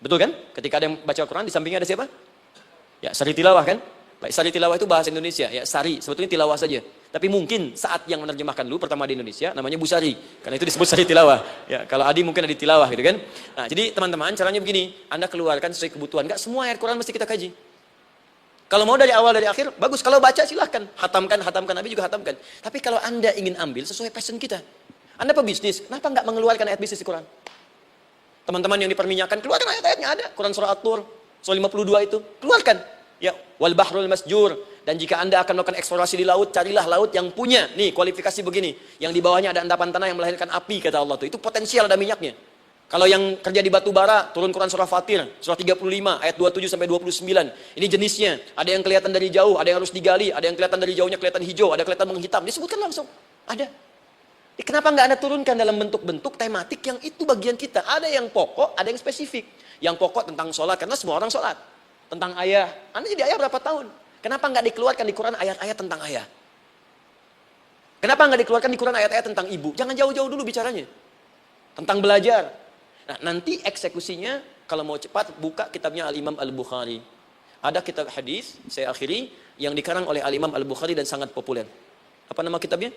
Betul kan? Ketika ada yang baca Al-Quran, di sampingnya ada siapa? Ya, sari tilawah kan? Baik, sari tilawah itu bahasa Indonesia. Ya, sari, sebetulnya tilawah saja. Tapi mungkin saat yang menerjemahkan dulu pertama di Indonesia namanya Bu Sari. Karena itu disebut sari tilawah. Ya, kalau Adi mungkin ada tilawah gitu kan. Nah, jadi teman-teman caranya begini, Anda keluarkan sesuai kebutuhan. Enggak semua ayat Quran mesti kita kaji. Kalau mau dari awal dari akhir, bagus. Kalau baca silahkan. Hatamkan, Nabi juga hatamkan. Tapi kalau Anda ingin ambil sesuai passion kita. Anda pebisnis, kenapa enggak mengeluarkan ayat bisnis di Quran? Teman-teman yang diperminyakan, keluarkan ayat-ayatnya ada. Quran surah At-Tur, surah 52 itu. Keluarkan. Ya, wal bahrul masjur. Dan jika Anda akan melakukan eksplorasi di laut, carilah laut yang punya. Nih, kualifikasi begini. Yang di bawahnya ada endapan tanah yang melahirkan api, kata Allah tuh. Itu potensial ada minyaknya. Kalau yang kerja di batu bara, turun Quran surah Fatir, surah 35, ayat 27 sampai 29. Ini jenisnya. Ada yang kelihatan dari jauh, ada yang harus digali, ada yang kelihatan dari jauhnya kelihatan hijau, ada kelihatan menghitam. Disebutkan langsung. Ada. Kenapa nggak Anda turunkan dalam bentuk-bentuk tematik yang itu bagian kita? Ada yang pokok, ada yang spesifik. Yang pokok tentang sholat, karena semua orang sholat. Tentang ayah. Anda jadi ayah berapa tahun? Kenapa nggak dikeluarkan di Quran ayat-ayat tentang ayah? Kenapa nggak dikeluarkan di Quran ayat-ayat tentang ibu? Jangan jauh-jauh dulu bicaranya. Tentang belajar. Nah, nanti eksekusinya, kalau mau cepat, buka kitabnya Al-Imam Al-Bukhari. Ada kitab hadis, saya akhiri, yang dikarang oleh Al-Imam Al-Bukhari dan sangat populer. Apa nama kitabnya?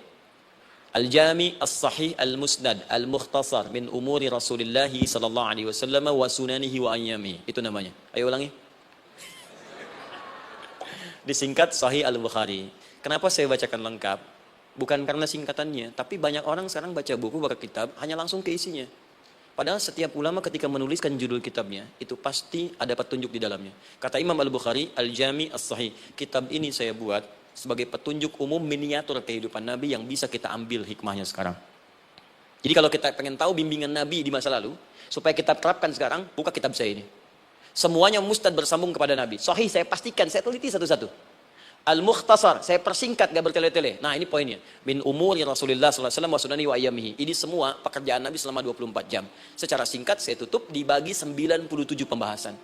Al-Jami As-Sahih Al-Musnad Al-Mukhtasar min umuri Rasulillahi sallallahu alaihi wasallam wa sunanihi wa ayyami. Itu namanya. Ayo ulangi. Disingkat Sahih Al-Bukhari. Kenapa saya bacakan lengkap? Bukan karena singkatannya, tapi banyak orang sekarang baca buku, baca kitab, hanya langsung ke isinya. Padahal setiap ulama ketika menuliskan judul kitabnya, itu pasti ada petunjuk di dalamnya. Kata Imam Al-Bukhari, Al-Jami As-Sahih. Kitab ini saya buat sebagai petunjuk umum miniatur kehidupan Nabi yang bisa kita ambil hikmahnya sekarang. Jadi kalau kita pengen tahu bimbingan Nabi di masa lalu, supaya kita terapkan sekarang, buka kitab saya ini. Semuanya mustad bersambung kepada Nabi. Sahih saya pastikan, saya teliti satu-satu. Al-Mukhtasar, saya persingkat, gak bertele-tele. Nah ini poinnya. Min umuri Rasulullah SAW wa sunani wa ayyamihi. Ini semua pekerjaan Nabi selama 24 jam. Secara singkat saya tutup dibagi 97 pembahasan.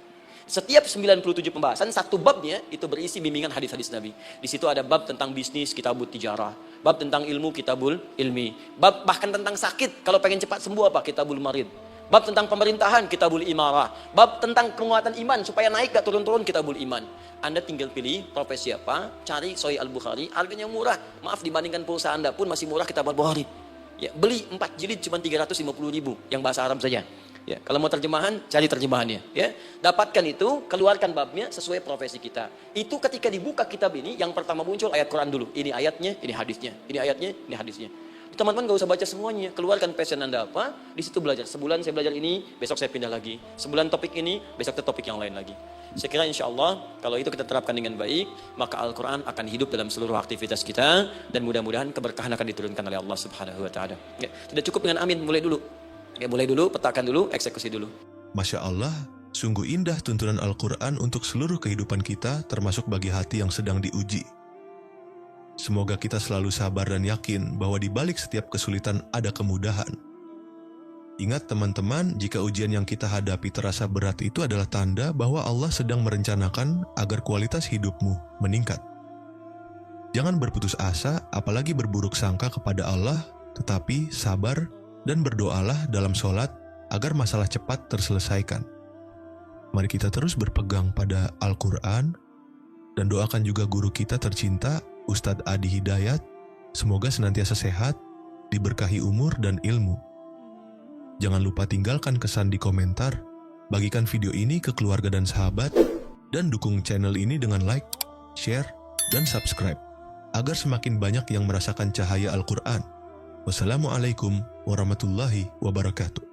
Setiap 97 pembahasan, satu babnya itu berisi bimbingan hadis-hadis Nabi. Di situ ada bab tentang bisnis, kitabul tijarah. Bab tentang ilmu, kitabul ilmi. Bab bahkan tentang sakit, kalau pengen cepat sembuh apa? Kitabul marid. Bab tentang pemerintahan, kitabul imarah. Bab tentang penguatan iman, supaya naik gak turun-turun, kitabul iman. Anda tinggal pilih profesi apa, cari Sahih Al-Bukhari, harganya murah. Maaf, dibandingkan pulsa Anda pun masih murah kitab Al-Bukhari. Ya, beli 4 jilid cuma 350.000 yang bahasa Arab saja. Ya, kalau mau terjemahan, cari terjemahannya. Ya, dapatkan itu, keluarkan babnya sesuai profesi kita. Itu ketika dibuka kitab ini, yang pertama muncul ayat Quran dulu. Ini ayatnya, ini hadisnya. Ini ayatnya, ini hadisnya. Teman-teman gak usah baca semuanya. Keluarkan passion Anda apa, di situ belajar. Sebulan saya belajar ini, besok saya pindah lagi. Sebulan topik ini, besok ke topik yang lain lagi. Saya kira insya Allah, kalau itu kita terapkan dengan baik, maka Al-Quran akan hidup dalam seluruh aktivitas kita, dan mudah-mudahan keberkahan akan diturunkan oleh Allah Subhanahu Wa Taala. Ya, tidak cukup dengan amin, mulai dulu. Ya, mulai dulu, petakan dulu, eksekusi dulu. Masya Allah, sungguh indah tuntunan Al-Quran untuk seluruh kehidupan kita, termasuk bagi hati yang sedang diuji. Semoga kita selalu sabar dan yakin bahwa di balik setiap kesulitan ada kemudahan. Ingat teman-teman, jika ujian yang kita hadapi terasa berat itu adalah tanda bahwa Allah sedang merencanakan agar kualitas hidupmu meningkat. Jangan berputus asa, apalagi berburuk sangka kepada Allah, tetapi sabar dan berdoalah dalam sholat agar masalah cepat terselesaikan. Mari kita terus berpegang pada Al-Quran dan doakan juga guru kita tercinta, Ustadz Adi Hidayat, semoga senantiasa sehat, diberkahi umur dan ilmu. Jangan lupa tinggalkan kesan di komentar, bagikan video ini ke keluarga dan sahabat, dan dukung channel ini dengan like, share, dan subscribe, agar semakin banyak yang merasakan cahaya Al-Quran. Wassalamualaikum warahmatullahi wabarakatuh.